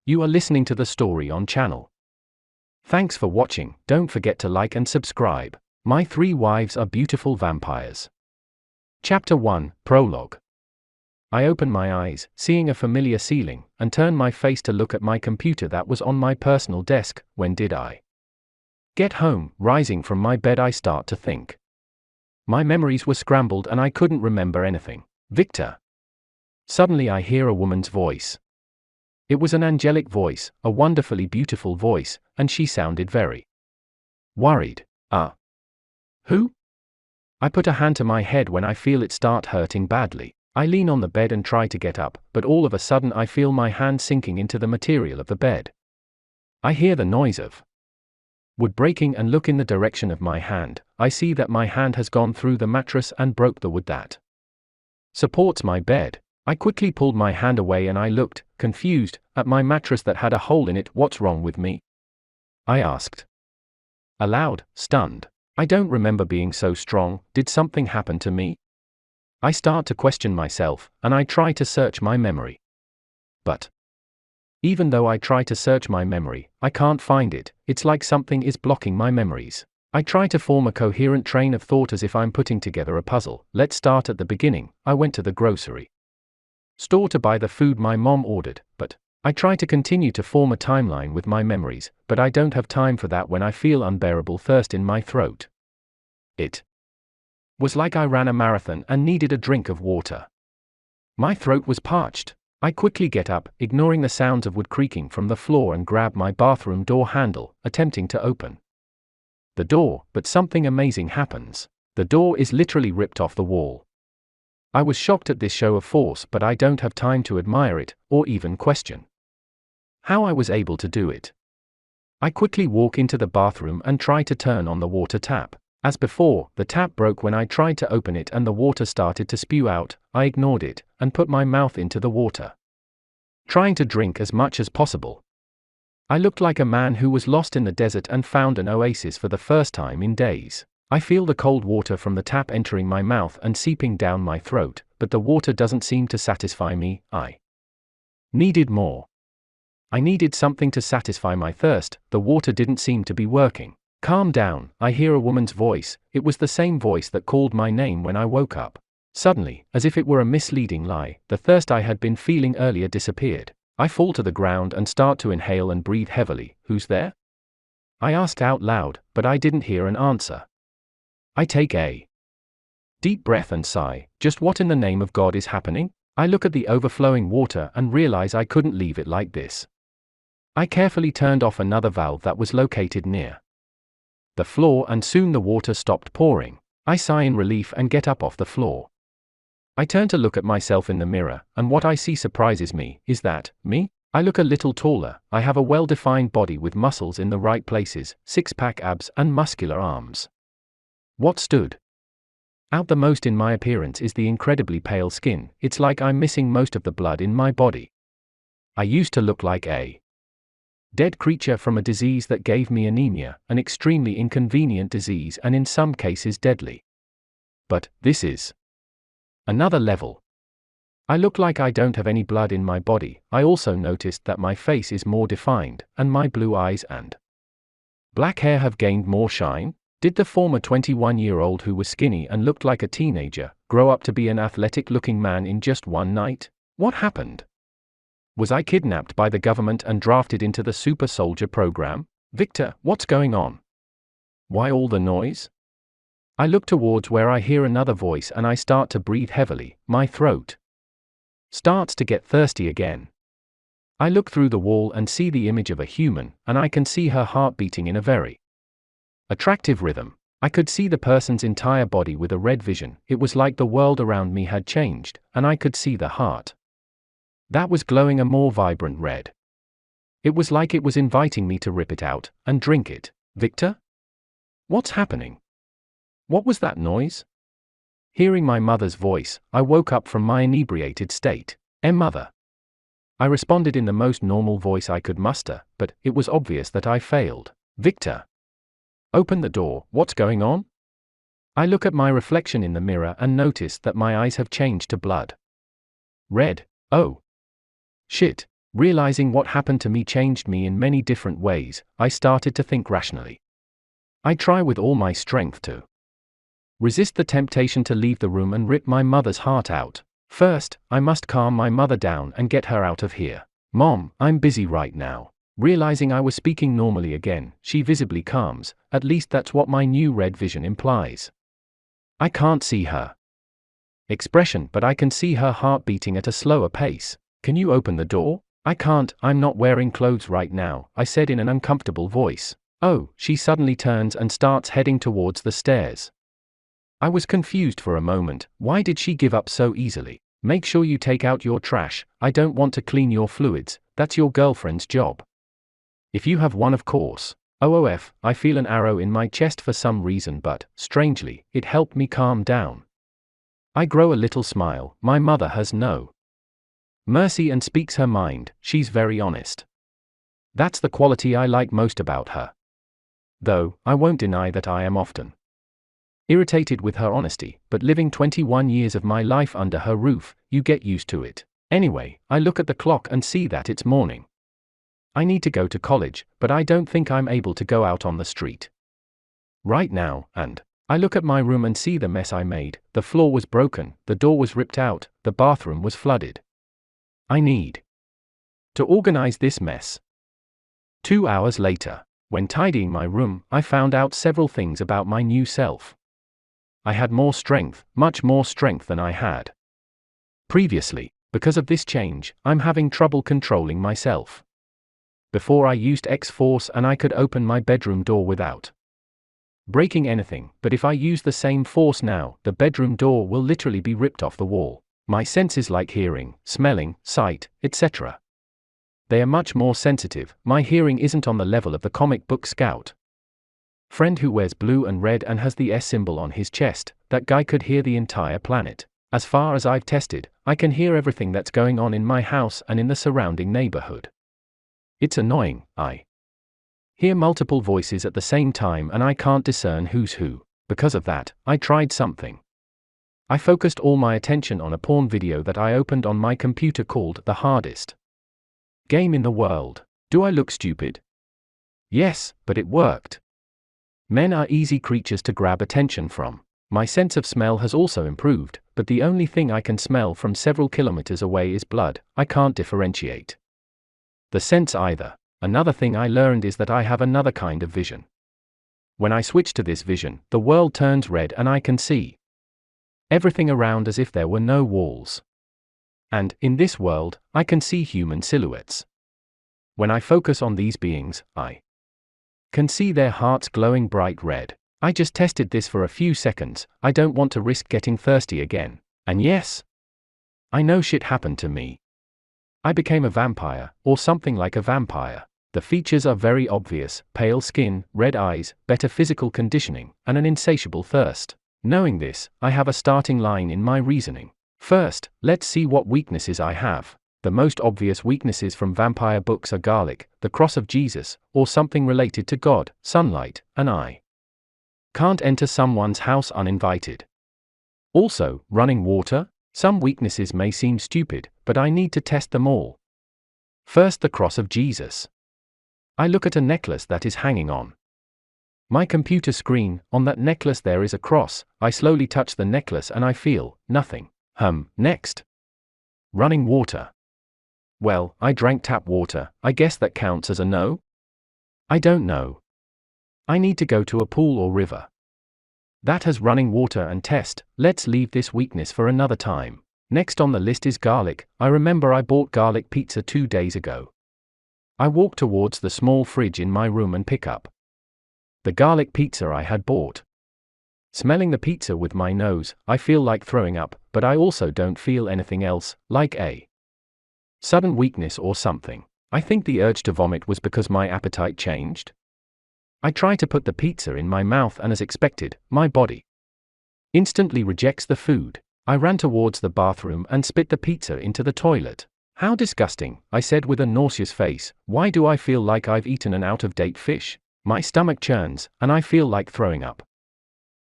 You are listening to the story on channel. Thanks for watching. Don't forget to like and subscribe. My 3 wives are beautiful vampires. Chapter 1, Prologue. I open my eyes, seeing a familiar ceiling, and turn my face to look at my computer that was on my personal desk. When did I get home? Rising from my bed, I start to think. My memories were scrambled and I couldn't remember anything. Victor. Suddenly I hear a woman's voice. It was an angelic voice, a wonderfully beautiful voice, and she sounded very worried. Who? I put a hand to my head when I feel it start hurting badly. I lean on the bed and try to get up, but all of a sudden I feel my hand sinking into the material of the bed. I hear the noise of wood breaking and look in the direction of my hand. I see that my hand has gone through the mattress and broke the wood that supports my bed. I quickly pulled my hand away and I looked, confused, at my mattress that had a hole in it. What's wrong with me? I asked aloud, stunned. I don't remember being so strong. Did something happen to me? I start to question myself, and I try to search my memory. But even though I try to search my memory, I can't find it. It's like something is blocking my memories. I try to form a coherent train of thought as if I'm putting together a puzzle. Let's start at the beginning. I went to the grocery store to buy the food my mom ordered, but I try to continue to form a timeline with my memories, but I don't have time for that when I feel unbearable thirst in my throat. It was like I ran a marathon and needed a drink of water. My throat was parched. I quickly get up, ignoring the sounds of wood creaking from the floor, and grab my bathroom door handle, attempting to open the door, but something amazing happens. The door is literally ripped off the wall. I was shocked at this show of force, but I don't have time to admire it, or even question how I was able to do it. I quickly walk into the bathroom and try to turn on the water tap. As before, the tap broke when I tried to open it and the water started to spew out. I ignored it, and put my mouth into the water, trying to drink as much as possible. I looked like a man who was lost in the desert and found an oasis for the first time in days. I feel the cold water from the tap entering my mouth and seeping down my throat, but the water doesn't seem to satisfy me. I needed more. I needed something to satisfy my thirst. The water didn't seem to be working. Calm down, I hear a woman's voice. It was the same voice that called my name when I woke up. Suddenly, as if it were a misleading lie, the thirst I had been feeling earlier disappeared. I fall to the ground and start to inhale and breathe heavily. Who's there? I asked out loud, but I didn't hear an answer. I take a deep breath and sigh. Just what in the name of God is happening? I look at the overflowing water and realize I couldn't leave it like this. I carefully turned off another valve that was located near the floor, and soon the water stopped pouring. I sigh in relief and get up off the floor. I turn to look at myself in the mirror, and what I see surprises me. Is that me? I look a little taller. I have a well-defined body with muscles in the right places, six-pack abs and muscular arms. What stood out the most in my appearance is the incredibly pale skin. It's like I'm missing most of the blood in my body. I used to look like a dead creature from a disease that gave me anemia, an extremely inconvenient disease and in some cases deadly. But this is another level. I look like I don't have any blood in my body. I also noticed that my face is more defined, and my blue eyes and black hair have gained more shine. Did the former 21-year-old who was skinny and looked like a teenager grow up to be an athletic-looking man in just one night? What happened? Was I kidnapped by the government and drafted into the super soldier program? Victor, what's going on? Why all the noise? I look towards where I hear another voice and I start to breathe heavily. My throat starts to get thirsty again. I look through the wall and see the image of a human, and I can see her heart beating in a very attractive rhythm. I could see the person's entire body with a red vision. It was like the world around me had changed, and I could see the heart that was glowing a more vibrant red. It was like it was inviting me to rip it out and drink it. Victor? What's happening? What was that noise? Hearing my mother's voice, I woke up from my inebriated state. Mother. I responded in the most normal voice I could muster, but it was obvious that I failed. Victor. Open the door. What's going on? I look at my reflection in the mirror and notice that my eyes have changed to blood red. Oh. Shit. Realizing what happened to me changed me in many different ways, I started to think rationally. I try with all my strength to resist the temptation to leave the room and rip my mother's heart out. First, I must calm my mother down and get her out of here. Mom, I'm busy right now. Realizing I was speaking normally again, she visibly calms, at least that's what my new red vision implies. I can't see her expression, but I can see her heart beating at a slower pace. Can you open the door? I can't, I'm not wearing clothes right now, I said in an uncomfortable voice. Oh, she suddenly turns and starts heading towards the stairs. I was confused for a moment. Why did she give up so easily? Make sure you take out your trash, I don't want to clean your fluids, that's your girlfriend's job. If you have one, of course. OOF, I feel an arrow in my chest for some reason, but, strangely, it helped me calm down. I grow a little smile. My mother has no mercy and speaks her mind, she's very honest. That's the quality I like most about her. Though, I won't deny that I am often irritated with her honesty, but living 21 years of my life under her roof, you get used to it. Anyway, I look at the clock and see that it's morning. I need to go to college, but I don't think I'm able to go out on the street right now, and I look at my room and see the mess I made. The floor was broken, the door was ripped out, the bathroom was flooded. I need to organize this mess. 2 hours later, when tidying my room, I found out several things about my new self. I had more strength, much more strength than I had previously. Because of this change, I'm having trouble controlling myself. Before I used X-Force and I could open my bedroom door without breaking anything, but if I use the same force now, the bedroom door will literally be ripped off the wall. My senses like hearing, smelling, sight, etc. They are much more sensitive. My hearing isn't on the level of the comic book scout friend who wears blue and red and has the S symbol on his chest. That guy could hear the entire planet. As far as I've tested, I can hear everything that's going on in my house and in the surrounding neighborhood. It's annoying. I hear multiple voices at the same time and I can't discern who's who. Because of that, I tried something. I focused all my attention on a porn video that I opened on my computer called The Hardest Game in the World. Do I look stupid? Yes, but it worked. Men are easy creatures to grab attention from. My sense of smell has also improved, but the only thing I can smell from several kilometers away is blood. I can't differentiate the scents either. Another thing I learned is that I have another kind of vision. When I switch to this vision, the world turns red and I can see everything around as if there were no walls. And, in this world, I can see human silhouettes. When I focus on these beings, I can see their hearts glowing bright red. I just tested this for a few seconds. I don't want to risk getting thirsty again. And yes, I know shit happened to me. I became a vampire, or something like a vampire. The features are very obvious: pale skin, red eyes, better physical conditioning, and an insatiable thirst. Knowing this, I have a starting line in my reasoning. First, let's see what weaknesses I have. The most obvious weaknesses from vampire books are garlic, the cross of Jesus, or something related to God, sunlight, and I can't enter someone's house uninvited. Also, running water? Some weaknesses may seem stupid, but I need to test them all. First, the cross of Jesus. I look at a necklace that is hanging on my computer screen. On that necklace there is a cross. I slowly touch the necklace and I feel nothing. Next. Running water. Well, I drank tap water. I guess that counts as a no? I don't know. I need to go to a pool or river. That has running water and test. Let's leave this weakness for another time. Next on the list is garlic. I remember I bought garlic pizza 2 days ago. I walk towards the small fridge in my room and pick up the garlic pizza I had bought. Smelling the pizza with my nose, I feel like throwing up, but I also don't feel anything else, like a sudden weakness or something. I think the urge to vomit was because my appetite changed. I try to put the pizza in my mouth and as expected, my body instantly rejects the food. I ran towards the bathroom and spit the pizza into the toilet. How disgusting, I said with a nauseous face. Why do I feel like I've eaten an out-of-date fish? My stomach churns, and I feel like throwing up.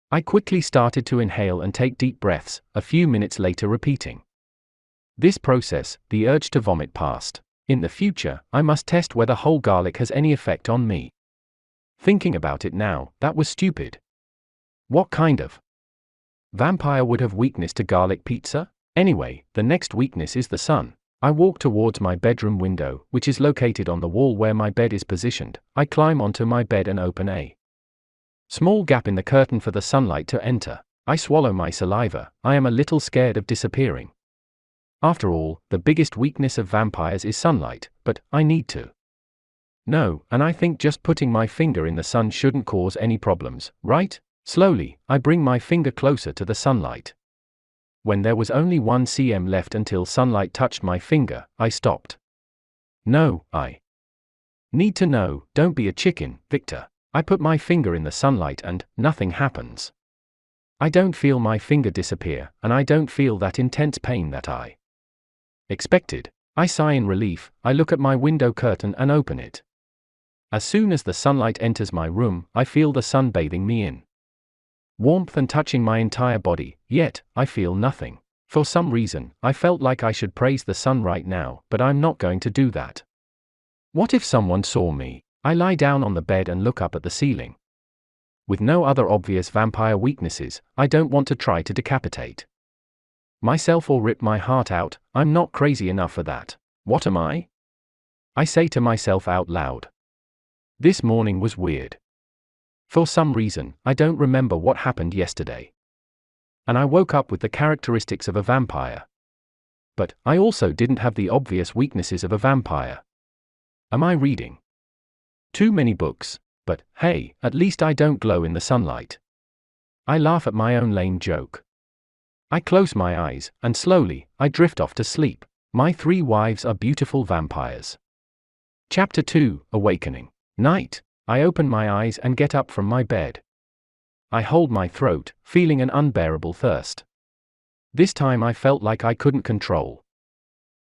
I quickly started to inhale and take deep breaths, a few minutes later repeating this process. The urge to vomit passed. In the future, I must test whether whole garlic has any effect on me. Thinking about it now, that was stupid. What kind of vampire would have weakness to garlic pizza? Anyway, the next weakness is the sun. I walk towards my bedroom window, which is located on the wall where my bed is positioned. I climb onto my bed and open a small gap in the curtain for the sunlight to enter. I swallow my saliva. I am a little scared of disappearing. After all, the biggest weakness of vampires is sunlight, but I need to know, and I think just putting my finger in the sun shouldn't cause any problems, right? Slowly, I bring my finger closer to the sunlight. When there was only 1 cm left until sunlight touched my finger, I stopped. No, I need to know, don't be a chicken, Victor. I put my finger in the sunlight and nothing happens. I don't feel my finger disappear, and I don't feel that intense pain that I expected. I sigh in relief. I look at my window curtain and open it. As soon as the sunlight enters my room, I feel the sun bathing me in warmth and touching my entire body, yet I feel nothing. For some reason, I felt like I should praise the sun right now, but I'm not going to do that. What if someone saw me? I lie down on the bed and look up at the ceiling. With no other obvious vampire weaknesses, I don't want to try to decapitate myself or rip my heart out. I'm not crazy enough for that. What am I? I say to myself out loud. This morning was weird. For some reason, I don't remember what happened yesterday. And I woke up with the characteristics of a vampire. But I also didn't have the obvious weaknesses of a vampire. Am I reading too many books? But hey, at least I don't glow in the sunlight. I laugh at my own lame joke. I close my eyes, and slowly, I drift off to sleep. My 3 wives are beautiful vampires. Chapter 2, Awakening. Night. I open my eyes and get up from my bed. I hold my throat, feeling an unbearable thirst. This time I felt like I couldn't control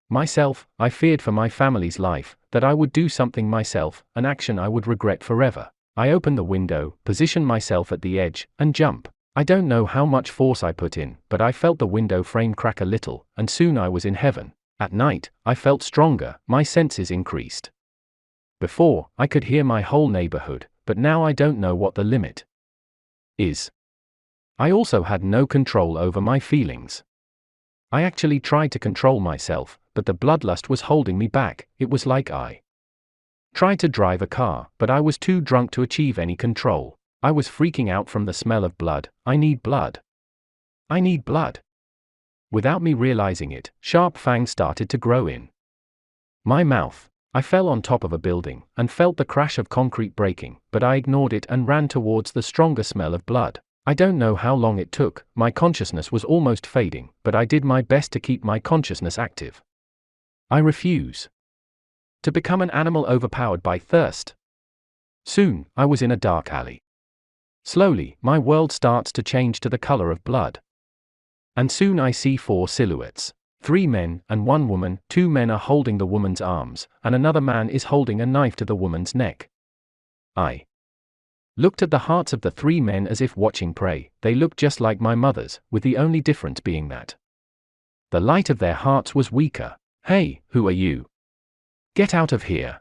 myself. I feared for my family's life, that I would do something myself, an action I would regret forever. I open the window, position myself at the edge, and jump. I don't know how much force I put in, but I felt the window frame crack a little, and soon I was in heaven. At night, I felt stronger, my senses increased. Before, I could hear my whole neighborhood, but now I don't know what the limit is. I also had no control over my feelings. I actually tried to control myself, but the bloodlust was holding me back. It was like I tried to drive a car, but I was too drunk to achieve any control. I was freaking out from the smell of blood. I need blood. I need blood. Without me realizing it, sharp fangs started to grow in my mouth. I fell on top of a building, and felt the crash of concrete breaking, but I ignored it and ran towards the stronger smell of blood. I don't know how long it took. My consciousness was almost fading, but I did my best to keep my consciousness active. I refuse to become an animal overpowered by thirst. Soon, I was in a dark alley. Slowly, my world starts to change to the color of blood. And soon I see 4 silhouettes. 3 men and 1 woman. 2 men are holding the woman's arms, and another man is holding a knife to the woman's neck. I looked at the hearts of the 3 men as if watching prey. They looked just like my mother's, with the only difference being that the light of their hearts was weaker. Hey, who are you? Get out of here.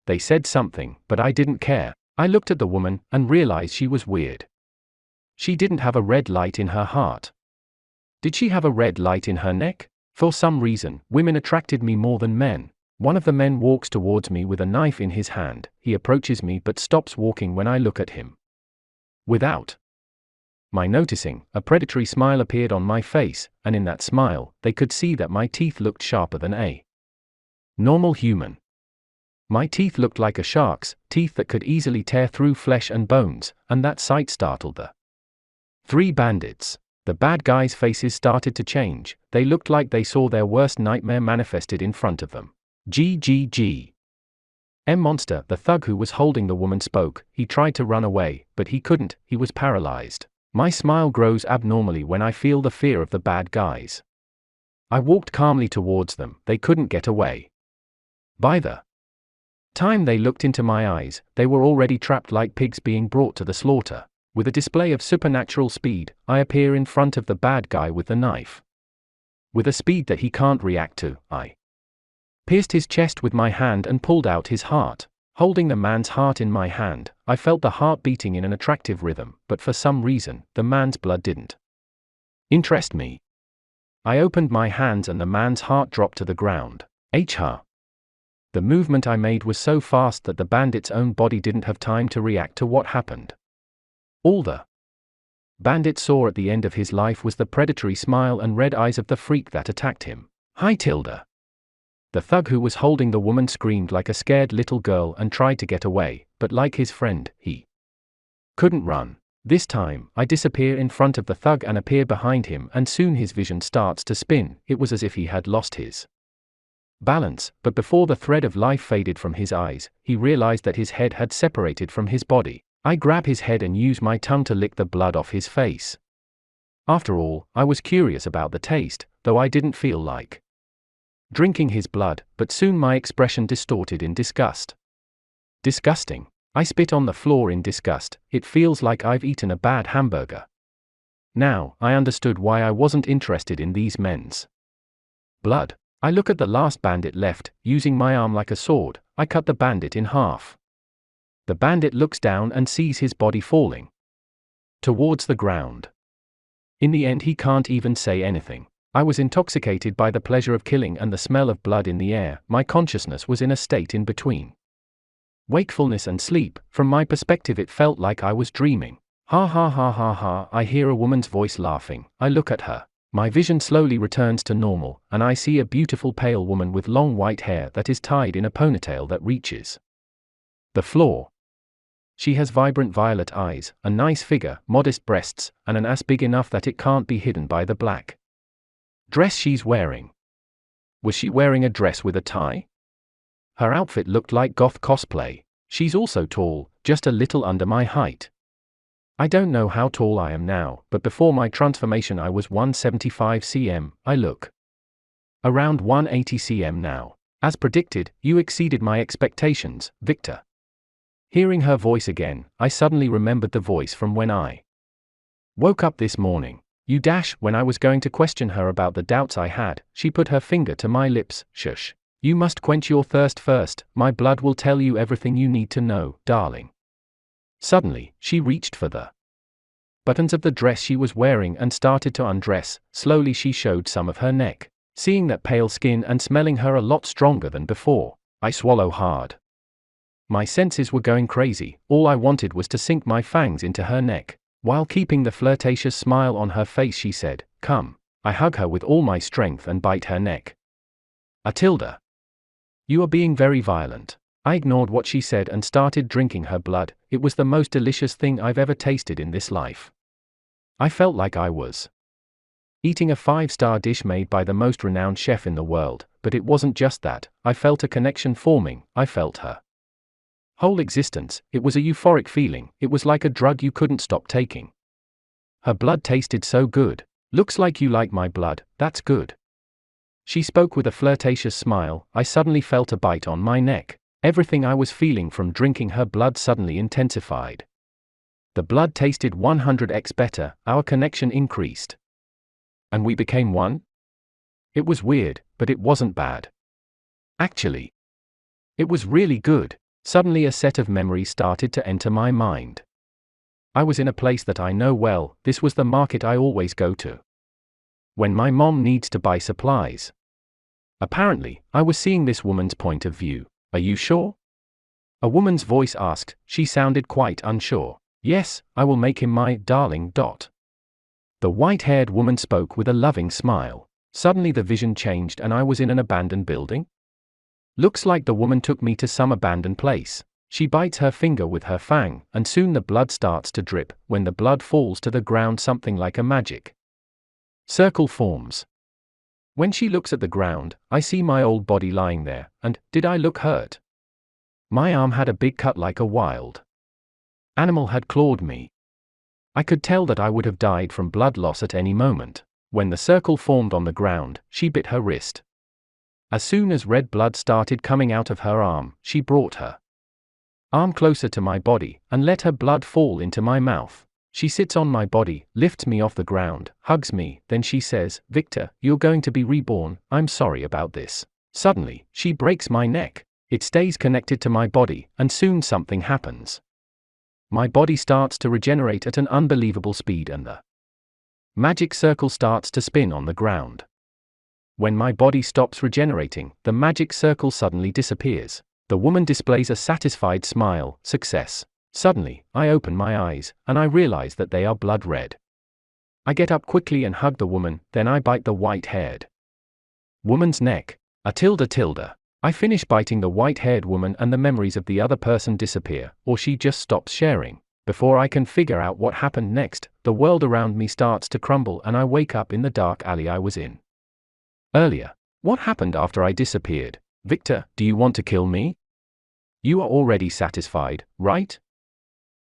They said something, but I didn't care. I looked at the woman, and realized she was weird. She didn't have a red light in her heart. Did she have a red light in her neck? For some reason, women attracted me more than men. One of the men walks towards me with a knife in his hand. He approaches me but stops walking when I look at him. Without my noticing, a predatory smile appeared on my face, and in that smile, they could see that my teeth looked sharper than a normal human. My teeth looked like a shark's, teeth that could easily tear through flesh and bones, and that sight startled the 3 bandits. The bad guys' faces started to change. They looked like they saw their worst nightmare manifested in front of them. GGG. Monster, the thug who was holding the woman, spoke. He tried to run away, but he couldn't. He was paralyzed. My smile grows abnormally when I feel the fear of the bad guys. I walked calmly towards them. They couldn't get away. By the time they looked into my eyes, they were already trapped like pigs being brought to the slaughter. With a display of supernatural speed, I appear in front of the bad guy with the knife. With a speed that he can't react to, I pierced his chest with my hand and pulled out his heart. Holding the man's heart in my hand, I felt the heart beating in an attractive rhythm, but for some reason, the man's blood didn't interest me. I opened my hands and the man's heart dropped to the ground. The movement I made was so fast that the bandit's own body didn't have time to react to what happened. All the bandit saw at the end of his life was the predatory smile and red eyes of the freak that attacked him. Hi Tilda. The thug who was holding the woman screamed like a scared little girl and tried to get away, but like his friend, he couldn't run. This time, I disappear in front of the thug and appear behind him, and soon his vision starts to spin. It was as if he had lost his balance, but before the thread of life faded from his eyes, he realized that his head had separated from his body. I grab his head and use my tongue to lick the blood off his face. After all, I was curious about the taste, though I didn't feel like drinking his blood, but soon my expression distorted in disgust. Disgusting. I spit on the floor in disgust. It feels like I've eaten a bad hamburger. Now, I understood why I wasn't interested in these men's blood. I look at the last bandit left. Using my arm like a sword, I cut the bandit in half. The bandit looks down and sees his body falling towards the ground. In the end, he can't even say anything. I was intoxicated by the pleasure of killing and the smell of blood in the air. My consciousness was in a state in between wakefulness and sleep. From my perspective, it felt like I was dreaming. Ha ha ha ha ha. I hear a woman's voice laughing. I look at her. My vision slowly returns to normal, and I see a beautiful pale woman with long white hair that is tied in a ponytail that reaches the floor. She has vibrant violet eyes, a nice figure, modest breasts, and an ass big enough that it can't be hidden by the black dress she's wearing. Was she wearing a dress with a tie? Her outfit looked like goth cosplay. She's also tall, just a little under my height. I don't know how tall I am now, but before my transformation I was 175 cm. I look around 180 cm now. As predicted, you exceeded my expectations, Victor. Hearing her voice again, I suddenly remembered the voice from when I woke up this morning. When I was going to question her about the doubts I had, she put her finger to my lips. Shush. You must quench your thirst first. My blood will tell you everything you need to know, darling. Suddenly, she reached for the buttons of the dress she was wearing and started to undress. Slowly she showed some of her neck. Seeing that pale skin and smelling her a lot stronger than before, I swallow hard. My senses were going crazy. All I wanted was to sink my fangs into her neck. While keeping the flirtatious smile on her face, she said, "Come." I hug her with all my strength and bite her neck. Tilda. You are being very violent. I ignored what she said and started drinking her blood. It was the most delicious thing I've ever tasted in this life. I felt like I was eating a 5-star dish made by the most renowned chef in the world, but it wasn't just that. I felt a connection forming. I felt her whole existence. It was a euphoric feeling. It was like a drug you couldn't stop taking. Her blood tasted so good. Looks like you like my blood. That's good. She spoke with a flirtatious smile. I suddenly felt a bite on my neck. Everything I was feeling from drinking her blood suddenly intensified. The blood tasted 100x better. Our connection increased. And we became one? It was weird, but it wasn't bad. Actually, it was really good. Suddenly a set of memories started to enter my mind. I was in a place that I know well. This was the market I always go to when my mom needs to buy supplies. Apparently, I was seeing this woman's point of view. Are you sure? A woman's voice asked. She sounded quite unsure. Yes, I will make him my darling. The white-haired woman spoke with a loving smile. Suddenly the vision changed and I was in an abandoned building. Looks like the woman took me to some abandoned place. She bites her finger with her fang, and soon the blood starts to drip. When the blood falls to the ground, something like a magic circle forms. When she looks at the ground, I see my old body lying there, and did I look hurt? My arm had a big cut like a wild animal had clawed me. I could tell that I would have died from blood loss at any moment. When the circle formed on the ground, she bit her wrist. As soon as red blood started coming out of her arm, she brought her arm closer to my body, and let her blood fall into my mouth. She sits on my body, lifts me off the ground, hugs me, then she says, "Victor, you're going to be reborn. I'm sorry about this." Suddenly, she breaks my neck. It stays connected to my body, and soon something happens. My body starts to regenerate at an unbelievable speed and the magic circle starts to spin on the ground. When my body stops regenerating, the magic circle suddenly disappears. The woman displays a satisfied smile, success. Suddenly, I open my eyes, and I realize that they are blood red. I get up quickly and hug the woman, then I bite the white-haired woman's neck. Tilde. I finish biting the white-haired woman and the memories of the other person disappear, or she just stops sharing. Before I can figure out what happened next, the world around me starts to crumble and I wake up in the dark alley I was in earlier. What happened after I disappeared? Victor, do you want to kill me? You are already satisfied, right?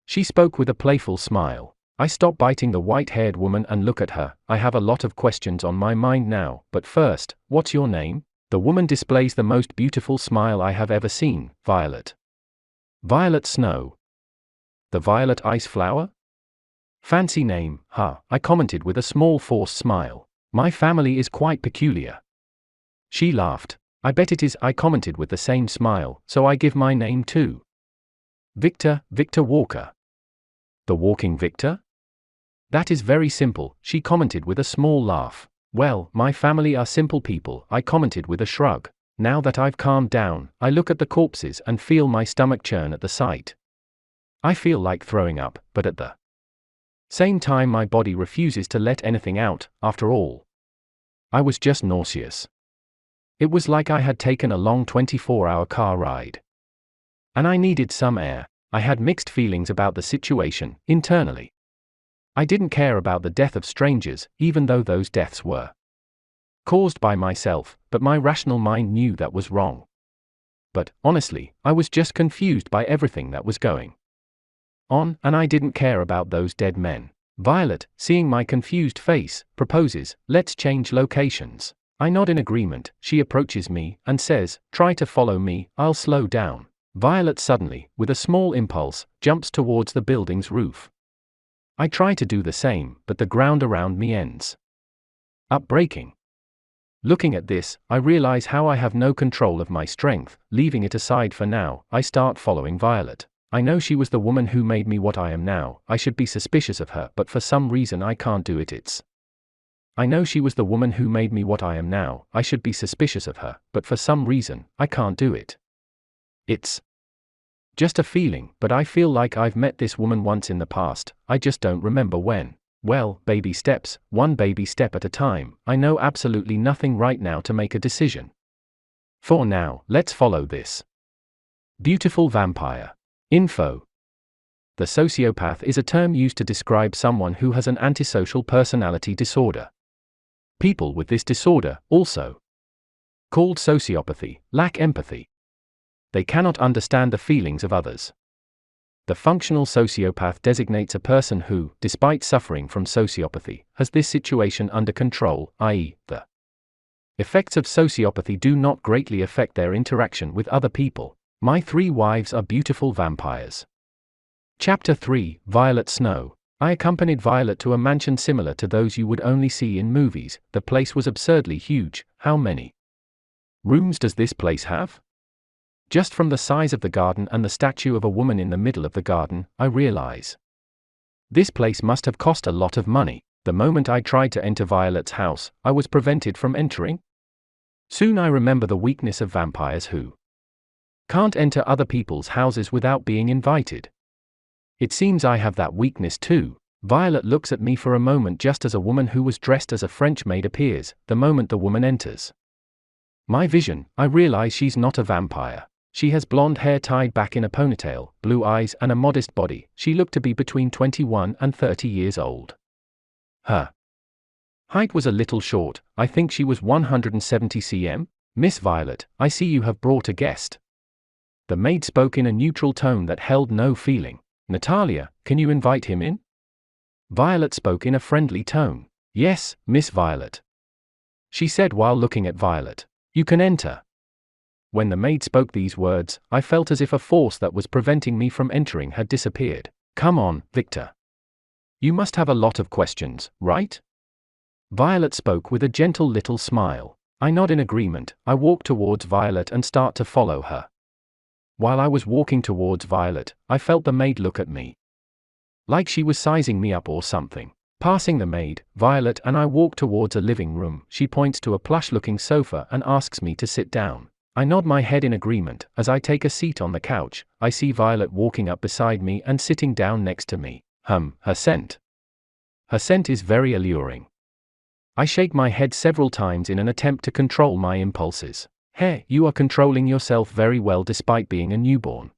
She spoke with a playful smile. I stop biting the white-haired woman and look at her. I have a lot of questions on my mind now, but first, what's your name? The woman displays the most beautiful smile I have ever seen. Violet. Violet Snow. The violet ice flower? Fancy name, huh? I commented with a small forced smile. My family is quite peculiar. She laughed. I bet it is, I commented with the same smile, so I give my name too. Victor Walker. The Walking Victor? That is very simple, she commented with a small laugh. Well, my family are simple people, I commented with a shrug. Now that I've calmed down, I look at the corpses and feel my stomach churn at the sight. I feel like throwing up, but at the same time my body refuses to let anything out. After all, I was just nauseous. It was like I had taken a long 24-hour car ride. And I needed some air. I had mixed feelings about the situation, internally. I didn't care about the death of strangers, even though those deaths were caused by myself, but my rational mind knew that was wrong. But, honestly, I was just confused by everything that was going on, and I didn't care about those dead men. Violet, seeing my confused face, proposes, let's change locations. I nod in agreement. She approaches me and says, try to follow me, I'll slow down. Violet suddenly, with a small impulse, jumps towards the building's roof. I try to do the same, but the ground around me ends up breaking. Looking at this, I realize how I have no control of my strength. Leaving it aside for now, I start following Violet. I know she was the woman who made me what I am now. I should be suspicious of her, but for some reason I can't do it. I know she was the woman who made me what I am now. I should be suspicious of her, but for some reason, I can't do it. It's just a feeling, but I feel like I've met this woman once in the past. I just don't remember when. Well, baby steps, one baby step at a time. I know absolutely nothing right now to make a decision. For now, let's follow this beautiful vampire. Info. The sociopath is a term used to describe someone who has an antisocial personality disorder. People with this disorder, also called sociopathy, lack empathy. They cannot understand the feelings of others. The functional sociopath designates a person who, despite suffering from sociopathy, has this situation under control, i.e., the effects of sociopathy do not greatly affect their interaction with other people. My 3 wives are beautiful vampires. Chapter 3, Violet Snow. I accompanied Violet to a mansion similar to those you would only see in movies. The place was absurdly huge. How many rooms does this place have? Just from the size of the garden and the statue of a woman in the middle of the garden, I realize this place must have cost a lot of money. The moment I tried to enter Violet's house, I was prevented from entering. Soon I remember the weakness of vampires who can't enter other people's houses without being invited. It seems I have that weakness too. Violet looks at me for a moment just as a woman who was dressed as a French maid appears. The moment the woman enters my vision, I realize she's not a vampire. She has blonde hair tied back in a ponytail, blue eyes and a modest body. She looked to be between 21 and 30 years old. Her height was a little short. I think she was 170 cm. Miss Violet, I see you have brought a guest. The maid spoke in a neutral tone that held no feeling. Natalia, can you invite him in? Violet spoke in a friendly tone. Yes, Miss Violet, she said while looking at Violet. You can enter. When the maid spoke these words, I felt as if a force that was preventing me from entering had disappeared. Come on, Victor. You must have a lot of questions, right? Violet spoke with a gentle little smile. I nod in agreement. I walk towards Violet and start to follow her. While I was walking towards Violet, I felt the maid look at me. Like she was sizing me up or something. Passing the maid, Violet and I walk towards a living room. She points to a plush-looking sofa and asks me to sit down. I nod my head in agreement. As I take a seat on the couch, I see Violet walking up beside me and sitting down next to me. Her scent. Her scent is very alluring. I shake my head several times in an attempt to control my impulses. "Hey, you are controlling yourself very well despite being a newborn,"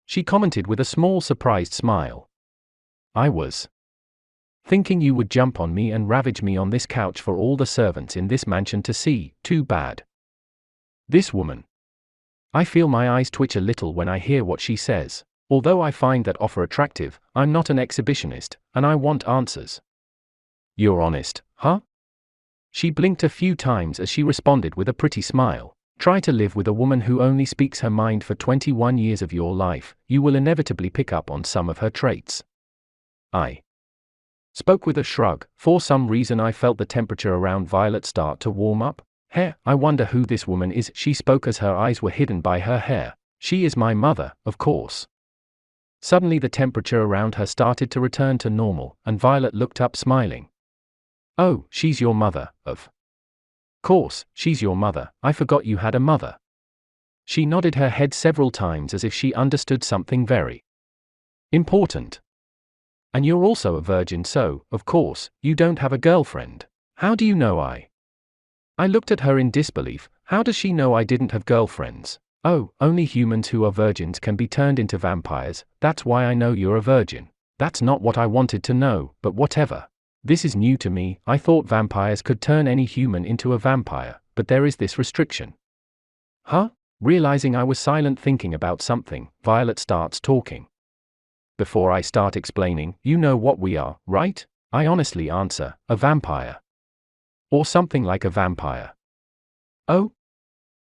she commented with a small surprised smile. "I was thinking you would jump on me and ravage me on this couch for all the servants in this mansion to see. Too bad." This woman. I feel my eyes twitch a little when I hear what she says. Although I find that offer attractive, I'm not an exhibitionist, and I want answers. "You're honest, huh?" She blinked a few times as she responded with a pretty smile. "Try to live with a woman who only speaks her mind for 21 years of your life, you will inevitably pick up on some of her traits." I spoke with a shrug. For some reason I felt the temperature around Violet start to warm up. I wonder who this woman is." She spoke as her eyes were hidden by her hair. "She is my mother, of course." Suddenly the temperature around her started to return to normal, and Violet looked up smiling. "Oh, she's your mother, of course, she's your mother. I forgot you had a mother." She nodded her head several times as if she understood something very important. "And you're also a virgin, so, of course, you don't have a girlfriend." "How do you know I looked at her in disbelief. How does she know I didn't have girlfriends? "Oh, only humans who are virgins can be turned into vampires, that's why I know you're a virgin." That's not what I wanted to know, but whatever. This is new to me. I thought vampires could turn any human into a vampire, but there is this restriction. Realizing I was silent thinking about something, Violet starts talking. "Before I start explaining, you know what we are, right?" I honestly answer, "A vampire. Or something like a vampire." "Oh?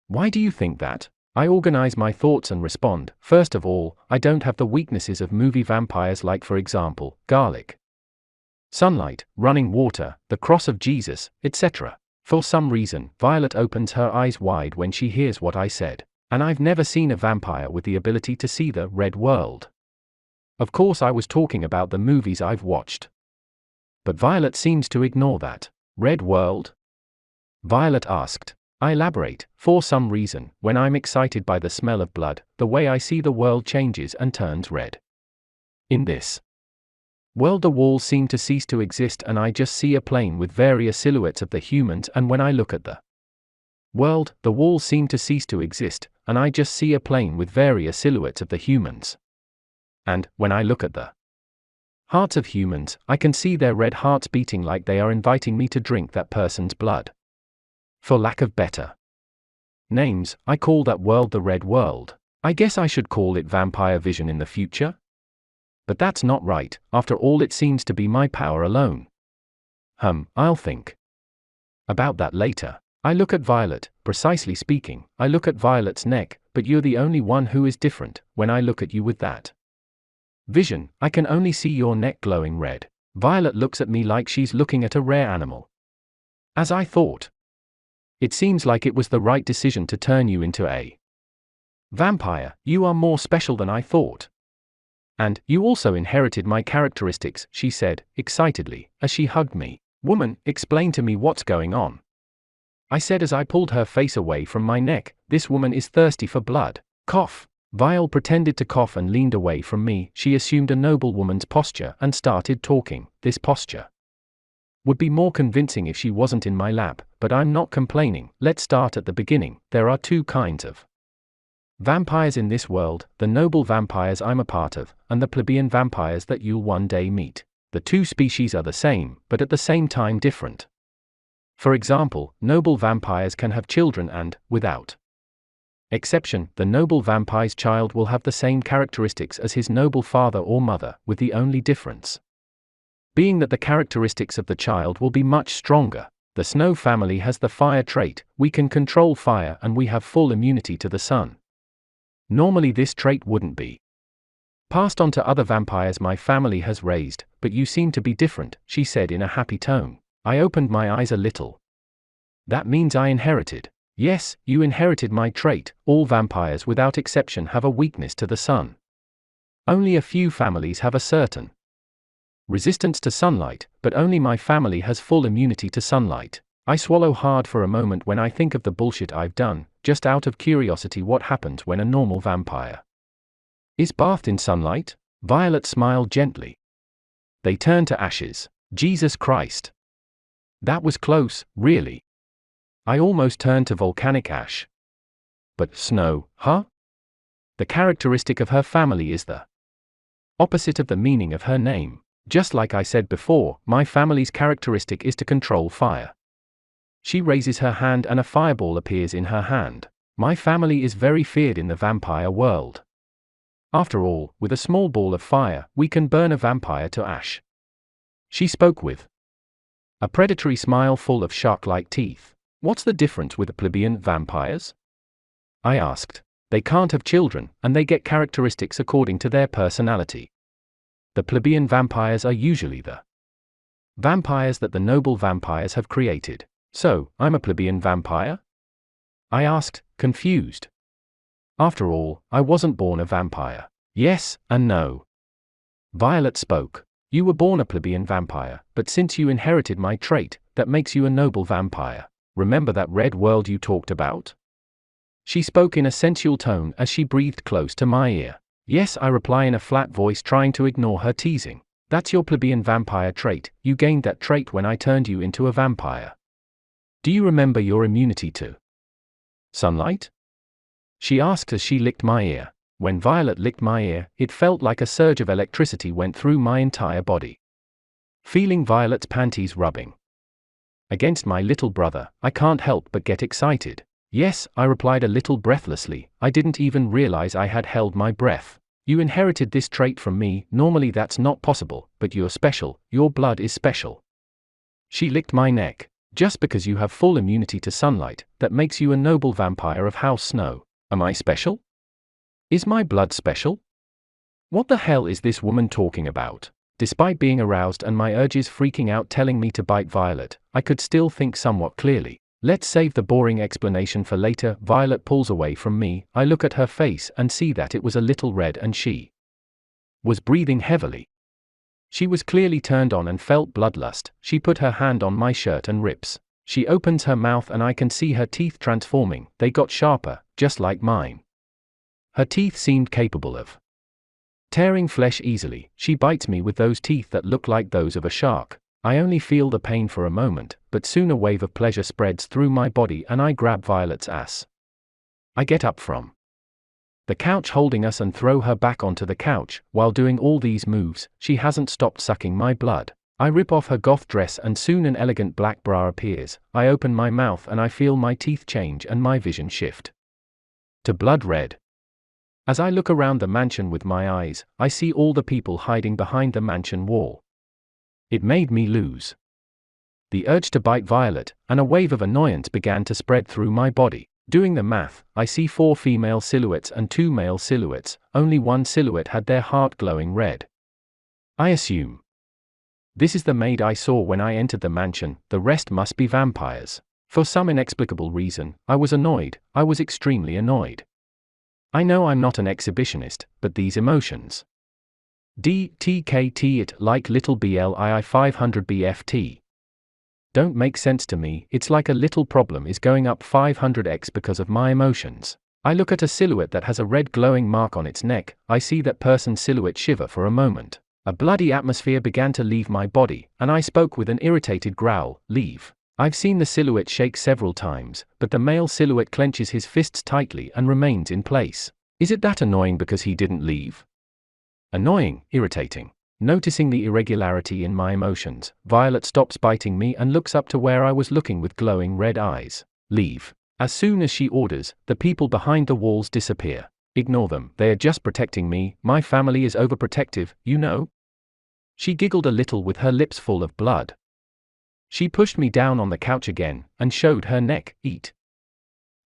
Why do you think that?" I organize my thoughts and respond. "First of all, I don't have the weaknesses of movie vampires, like for example, garlic, sunlight, running water, the cross of Jesus, etc. For some reason, Violet opens her eyes wide when she hears what I said. And I've never seen a vampire with the ability to see the red world. Of course I was talking about the movies I've watched. But Violet seems to ignore that. "Red world?" Violet asked. I elaborate. "For some reason, when I'm excited by the smell of blood, the way I see the world changes and turns red. In this world the walls seem to cease to exist and I just see a plane with various silhouettes of the humans, and when I look at the world, the walls seem to cease to exist, and I just see a plane with various silhouettes of the humans. And, when I look at the hearts of humans, I can see their red hearts beating like they are inviting me to drink that person's blood. For lack of better names, I call that world the red world. I guess I should call it vampire vision in the future? But that's not right. After all, it seems to be my power alone. I'll think about that later." I look at Violet. Precisely speaking, I look at Violet's neck, but you're the only one who is different. When I look at you with that vision, I can only see your neck glowing red. Violet looks at me like she's looking at a rare animal. As I thought. It seems like it was the right decision to turn you into a vampire. You are more special than I thought. And, you also inherited my characteristics, she said, excitedly, as she hugged me. "Woman, explain to me what's going on," I said as I pulled her face away from my neck. "This woman is thirsty for blood." Cough. Violet pretended to cough and leaned away from me. She assumed a noble woman's posture and started talking. This posture would be more convincing if she wasn't in my lap, but I'm not complaining. Let's start at the beginning. There are two kinds of vampires in this world, the noble vampires I'm a part of, and the plebeian vampires that you'll one day meet. The two species are the same, but at the same time different. For example, noble vampires can have children and, without exception, the noble vampire's child will have the same characteristics as his noble father or mother, with the only difference being that the characteristics of the child will be much stronger. The Snow family has the fire trait. We can control fire and we have full immunity to the sun. Normally this trait wouldn't be passed on to other vampires my family has raised, but you seem to be different, she said in a happy tone. I opened my eyes a little. That means I inherited. Yes, you inherited my trait. All vampires without exception have a weakness to the sun. Only a few families have a certain resistance to sunlight, but only my family has full immunity to sunlight. I swallow hard for a moment when I think of the bullshit I've done, just out of curiosity. What happens when a normal vampire is bathed in sunlight? Violet smiled gently. They turn to ashes. Jesus Christ. That was close, really. I almost turned to volcanic ash. But snow, huh? The characteristic of her family is the opposite of the meaning of her name. Just like I said before, my family's characteristic is to control fire. She raises her hand and a fireball appears in her hand. My family is very feared in the vampire world. After all, with a small ball of fire, we can burn a vampire to ash. She spoke with a predatory smile full of shark-like teeth. What's the difference with the plebeian vampires? I asked. They can't have children, and they get characteristics according to their personality. The plebeian vampires are usually the vampires that the noble vampires have created. So, I'm a plebeian vampire? I asked, confused. After all, I wasn't born a vampire. Yes, and no. Violet spoke. You were born a plebeian vampire, but since you inherited my trait, that makes you a noble vampire. Remember that red world you talked about? She spoke in a sensual tone as she breathed close to my ear. Yes, I reply in a flat voice, trying to ignore her teasing. That's your plebeian vampire trait. You gained that trait when I turned you into a vampire. Do you remember your immunity to sunlight? She asked as she licked my ear. When Violet licked my ear, it felt like a surge of electricity went through my entire body. Feeling Violet's panties rubbing against my little brother, I can't help but get excited. Yes, I replied a little breathlessly. I didn't even realize I had held my breath. You inherited this trait from me. Normally that's not possible, but you're special. Your blood is special. She licked my neck. Just because you have full immunity to sunlight, that makes you a noble vampire of House Snow. Am I special? Is my blood special? What the hell is this woman talking about? Despite being aroused and my urges freaking out telling me to bite Violet, I could still think somewhat clearly. Let's save the boring explanation for later. Violet pulls away from me. I look at her face and see that it was a little red and she was breathing heavily. She was clearly turned on and felt bloodlust. She put her hand on my shirt and rips. She opens her mouth and I can see her teeth transforming. They got sharper, just like mine. Her teeth seemed capable of tearing flesh easily. She bites me with those teeth that look like those of a shark. I only feel the pain for a moment, but soon a wave of pleasure spreads through my body and I grab Violet's ass. I get up from the couch holding us and throw her back onto the couch. While doing all these moves, she hasn't stopped sucking my blood. I rip off her goth dress and soon an elegant black bra appears. I open my mouth and I feel my teeth change and my vision shift to blood red. As I look around the mansion with my eyes, I see all the people hiding behind the mansion wall. It made me lose the urge to bite Violet, and a wave of annoyance began to spread through my body. Doing the math, I see 4 female silhouettes and 2 male silhouettes. Only one silhouette had their heart glowing red. I assume this is the maid I saw when I entered the mansion. The rest must be vampires. For some inexplicable reason, I was annoyed. I was extremely annoyed. I know I'm not an exhibitionist, but these emotions DTKT it like little BLII 500 BFT don't make sense to me. It's like a little problem is going up 500x because of my emotions. I look at a silhouette that has a red glowing mark on its neck. I see that person's silhouette shiver for a moment. A bloody atmosphere began to leave my body, and I spoke with an irritated growl, leave. I've seen the silhouette shake several times, but the male silhouette clenches his fists tightly and remains in place. Is it that annoying because he didn't leave? Annoying, irritating. Noticing the irregularity in my emotions, Violet stops biting me and looks up to where I was looking with glowing red eyes. Leave. As soon as she orders, the people behind the walls disappear. Ignore them, they are just protecting me. My family is overprotective, you know. She giggled a little with her lips full of blood. She pushed me down on the couch again, and showed her neck. Eat.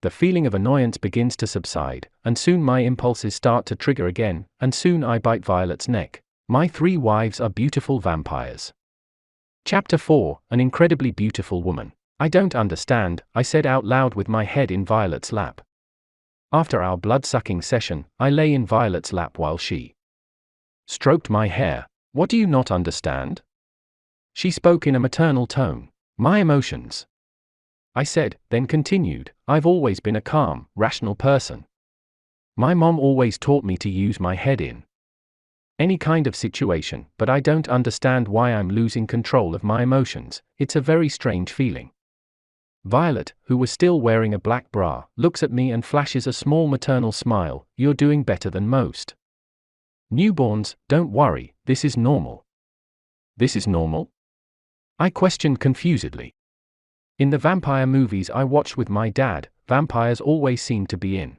The feeling of annoyance begins to subside, and soon my impulses start to trigger again, and soon I bite Violet's neck. My 3 wives are beautiful vampires. Chapter 4, An Incredibly Beautiful Woman. I don't understand, I said out loud with my head in Violet's lap. After our blood-sucking session, I lay in Violet's lap while she stroked my hair. What do you not understand? She spoke in a maternal tone. My emotions. I said, then continued, I've always been a calm, rational person. My mom always taught me to use my head in any kind of situation, but I don't understand why I'm losing control of my emotions. It's a very strange feeling. Violet, who was still wearing a black bra, looks at me and flashes a small maternal smile. You're doing better than most newborns, don't worry, this is normal. This is normal? I questioned confusedly. In the vampire movies I watched with my dad, vampires always seem to be in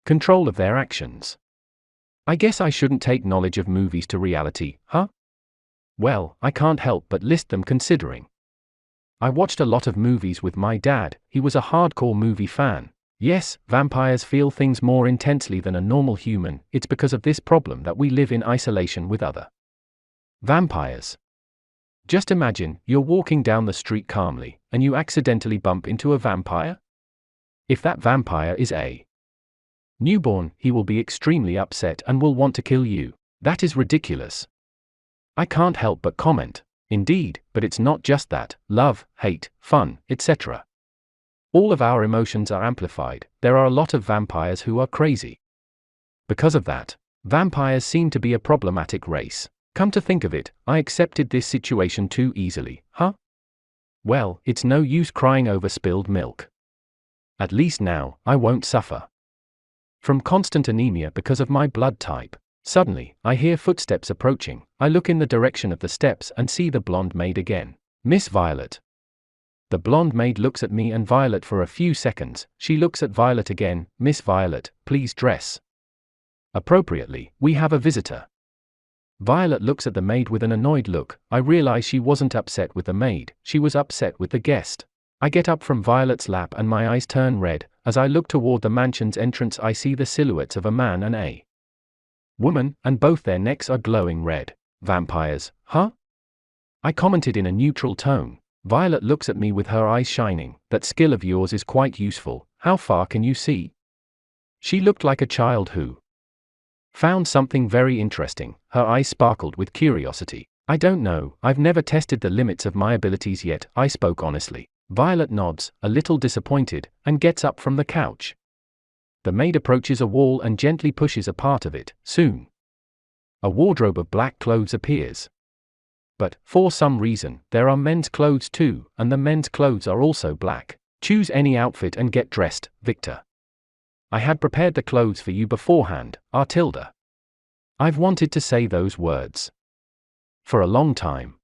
control of their actions. I guess I shouldn't take knowledge of movies to reality, huh? Well, I can't help but list them considering I watched a lot of movies with my dad. He was a hardcore movie fan. Yes, vampires feel things more intensely than a normal human. It's because of this problem that we live in isolation with other vampires. Just imagine, you're walking down the street calmly, and you accidentally bump into a vampire? If that vampire is a newborn, he will be extremely upset and will want to kill you. That is ridiculous. I can't help but comment. Indeed, but it's not just that. Love, hate, fun, etc. All of our emotions are amplified. There are a lot of vampires who are crazy. Because of that, vampires seem to be a problematic race. Come to think of it, I accepted this situation too easily, huh? Well, it's no use crying over spilled milk. At least now, I won't suffer from constant anemia because of my blood type. Suddenly, I hear footsteps approaching. I look in the direction of the steps and see the blonde maid again. Miss Violet. The blonde maid looks at me and Violet for a few seconds. She looks at Violet again. Miss Violet, please dress appropriately. We have a visitor. Violet looks at the maid with an annoyed look. I realize she wasn't upset with the maid, she was upset with the guest. I get up from Violet's lap and my eyes turn red. As I look toward the mansion's entrance, I see the silhouettes of a man and a woman, and both their necks are glowing red. Vampires, huh? I commented in a neutral tone. Violet looks at me with her eyes shining. That skill of yours is quite useful. How far can you see? She looked like a child who found something very interesting. Her eyes sparkled with curiosity. I don't know, I've never tested the limits of my abilities yet, I spoke honestly. Violet nods, a little disappointed, and gets up from the couch. The maid approaches a wall and gently pushes a part of it. Soon, a wardrobe of black clothes appears. But, for some reason, there are men's clothes too, and the men's clothes are also black. Choose any outfit and get dressed, Victor. I had prepared the clothes for you beforehand, Artilda. I've wanted to say those words for a long time.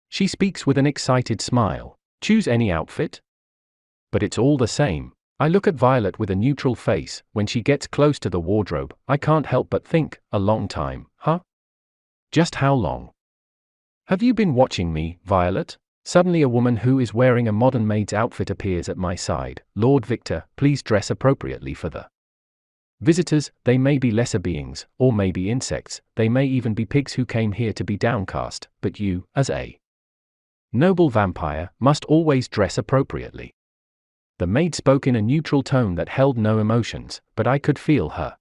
She speaks with an excited smile. Choose any outfit? But it's all the same. I look at Violet with a neutral face. When she gets close to the wardrobe, I can't help but think, a long time, huh? Just how long? Have you been watching me, Violet? Suddenly a woman who is wearing a modern maid's outfit appears at my side. Lord Victor, please dress appropriately for the visitors. They may be lesser beings, or maybe insects, they may even be pigs who came here to be downcast, but you, as a noble vampire, must always dress appropriately. The maid spoke in a neutral tone that held no emotions, but I could feel her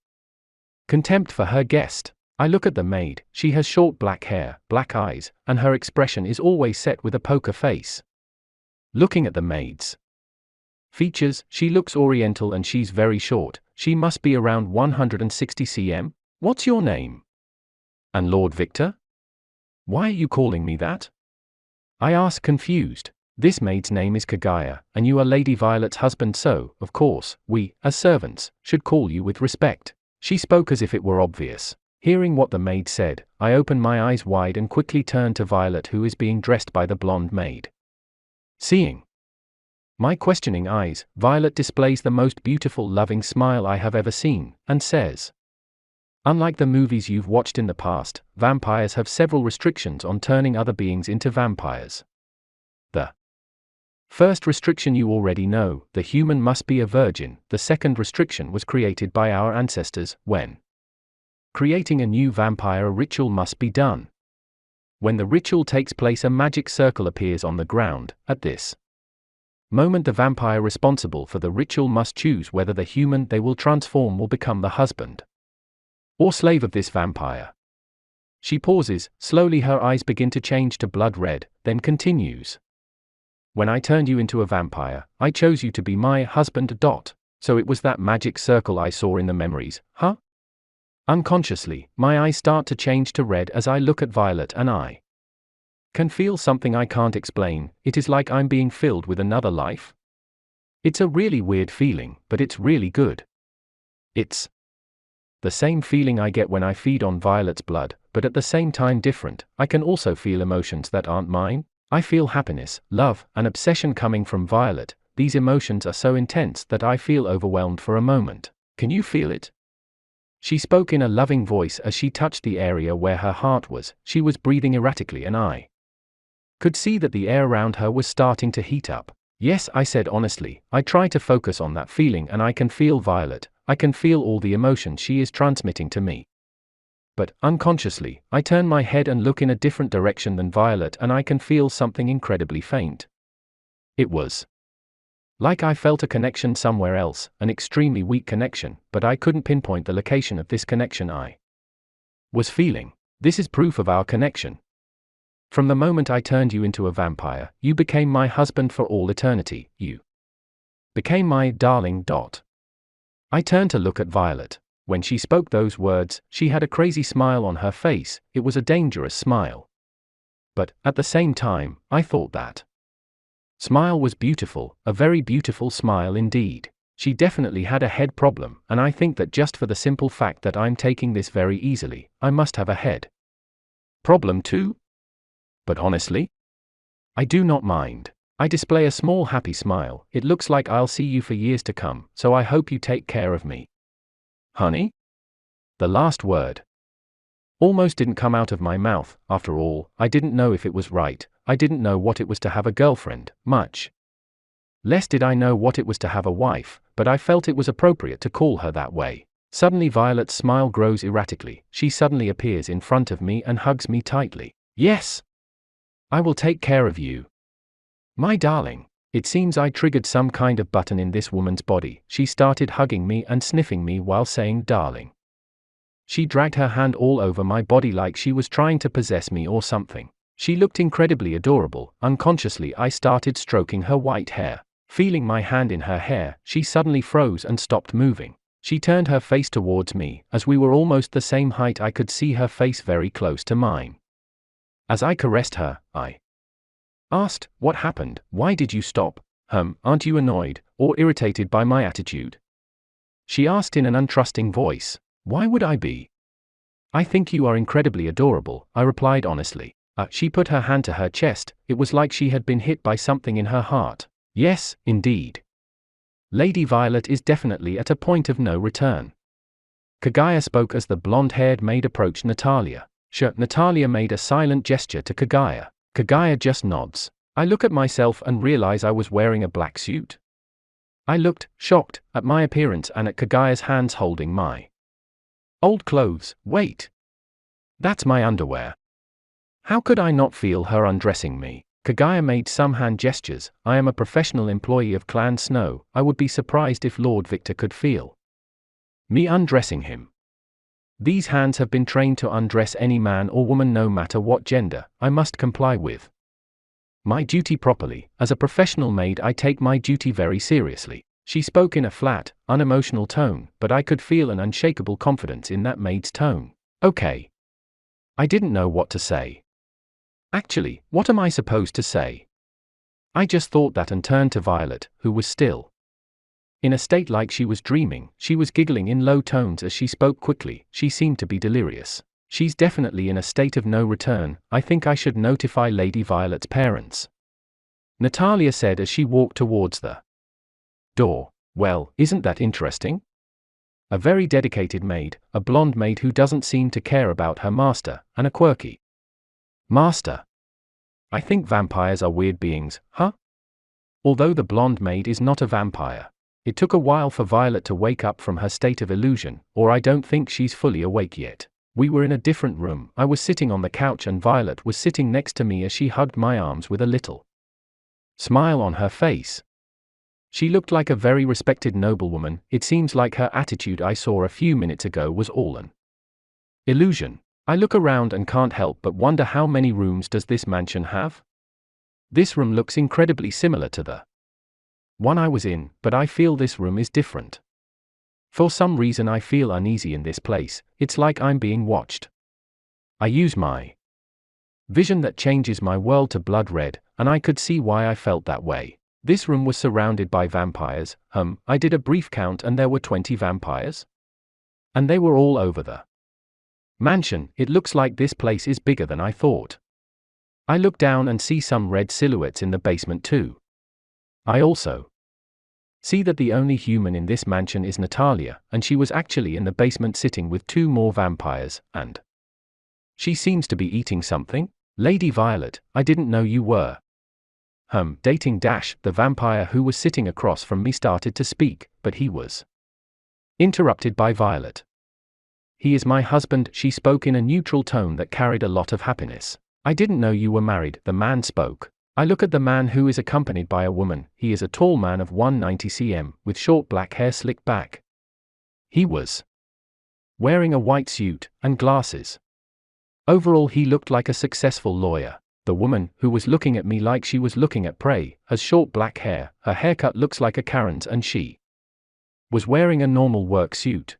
contempt for her guest. I look at the maid. She has short black hair, black eyes, and her expression is always set with a poker face. Looking at the maid's features, she looks oriental and she's very short. She must be around 160 cm. What's your name? And Lord Victor? Why are you calling me that? I ask, confused. This maid's name is Kagaya, and you are Lady Violet's husband, so, of course, we, as servants, should call you with respect. She spoke as if it were obvious. Hearing what the maid said, I open my eyes wide and quickly turn to Violet, who is being dressed by the blonde maid. Seeing my questioning eyes, Violet displays the most beautiful, loving smile I have ever seen, and says, unlike the movies you've watched in the past, vampires have several restrictions on turning other beings into vampires. The first restriction you already know, the human must be a virgin. The second restriction was created by our ancestors. When creating a new vampire, a ritual must be done. When the ritual takes place, a magic circle appears on the ground. At this Moment the vampire responsible for the ritual must choose whether the human they will transform will become the husband or slave of this vampire. She pauses, slowly her eyes begin to change to blood red, then continues. When I turned you into a vampire, I chose you to be my husband. So it was that magic circle I saw in the memories, huh? Unconsciously, my eyes start to change to red as I look at Violet and I can feel something I can't explain. It is like I'm being filled with another life. It's a really weird feeling, but it's really good. It's the same feeling I get when I feed on Violet's blood, but at the same time different. I can also feel emotions that aren't mine. I feel happiness, love, and obsession coming from Violet. These emotions are so intense that I feel overwhelmed for a moment. Can you feel it? She spoke in a loving voice as she touched the area where her heart was. She was breathing erratically and I could see that the air around her was starting to heat up. Yes, I said honestly, I try to focus on that feeling and I can feel Violet. I can feel all the emotion she is transmitting to me. But, unconsciously, I turn my head and look in a different direction than Violet and I can feel something incredibly faint. It was like I felt a connection somewhere else, an extremely weak connection, but I couldn't pinpoint the location of this connection I was feeling. This is proof of our connection. From the moment I turned you into a vampire, you became my husband for all eternity. You became my darling. I turned to look at Violet. When she spoke those words, she had a crazy smile on her face. It was a dangerous smile. But, at the same time, I thought that smile was beautiful, a very beautiful smile indeed. She definitely had a head problem, and I think that just for the simple fact that I'm taking this very easily, I must have a head problem too? But honestly, I do not mind. I display a small happy smile. It looks like I'll see you for years to come, so I hope you take care of me. Honey? The last word almost didn't come out of my mouth. After all, I didn't know if it was right. I didn't know what it was to have a girlfriend, much less did I know what it was to have a wife, but I felt it was appropriate to call her that way. Suddenly Violet's smile grows erratically. She suddenly appears in front of me and hugs me tightly. Yes! I will take care of you. My darling. It seems I triggered some kind of button in this woman's body. She started hugging me and sniffing me while saying darling. She dragged her hand all over my body like she was trying to possess me or something. She looked incredibly adorable. Unconsciously I started stroking her white hair. Feeling my hand in her hair, she suddenly froze and stopped moving. She turned her face towards me. As we were almost the same height, I could see her face very close to mine. As I caressed her, I asked, "What happened? Why did you stop? Aren't you annoyed or irritated by my attitude?" She asked in an untrusting voice. Why would I be? I think you are incredibly adorable, I replied honestly. She put her hand to her chest. It was like she had been hit by something in her heart. Yes, indeed. Lady Violet is definitely at a point of no return. Kaguya spoke as the blonde-haired maid approached Natalia. Natalia made a silent gesture to Kaguya. Kaguya just nods. I look at myself and realize I was wearing a black suit. I looked, shocked, at my appearance and at Kaguya's hands holding my old clothes. Wait. That's my underwear. How could I not feel her undressing me? Kaguya made some hand gestures. I am a professional employee of Clan Snow. I would be surprised if Lord Victor could feel me undressing him. These hands have been trained to undress any man or woman no matter what gender. I must comply with my duty properly. As a professional maid, I take my duty very seriously. She spoke in a flat, unemotional tone, but I could feel an unshakable confidence in that maid's tone. Okay. I didn't know what to say. Actually, what am I supposed to say? I just thought that and turned to Violet, who was still in a state like she was dreaming. She was giggling in low tones as she spoke quickly. She seemed to be delirious. She's definitely in a state of no return. I think I should notify Lady Violet's parents, Natalia said as she walked towards the door. Well, isn't that interesting? A very dedicated maid, a blonde maid who doesn't seem to care about her master, and a quirky master. I think vampires are weird beings, huh? Although the blonde maid is not a vampire. It took a while for Violet to wake up from her state of illusion, or I don't think she's fully awake yet. We were in a different room. I was sitting on the couch and Violet was sitting next to me as she hugged my arms with a little smile on her face. She looked like a very respected noblewoman. It seems like her attitude I saw a few minutes ago was all an illusion. I look around and can't help but wonder how many rooms does this mansion have? This room looks incredibly similar to the one I was in, but I feel this room is different. For some reason I feel uneasy in this place. It's like I'm being watched. I use my vision that changes my world to blood red, and I could see why I felt that way. This room was surrounded by vampires. I did a brief count and there were 20 vampires. And they were all over the mansion. It looks like this place is bigger than I thought. I look down and see some red silhouettes in the basement too. I also see that the only human in this mansion is Natalia, and she was actually in the basement sitting with 2 more vampires, and she seems to be eating something. Lady Violet, I didn't know you were dating the vampire who was sitting across from me started to speak, but he was interrupted by Violet. He is my husband, she spoke in a neutral tone that carried a lot of happiness. I didn't know you were married, the man spoke. I look at the man who is accompanied by a woman. He is a tall man of 190 cm, with short black hair slicked back. He was wearing a white suit and glasses. Overall he looked like a successful lawyer. The woman, who was looking at me like she was looking at prey, has short black hair, her haircut looks like a Karen's, and she was wearing a normal work suit.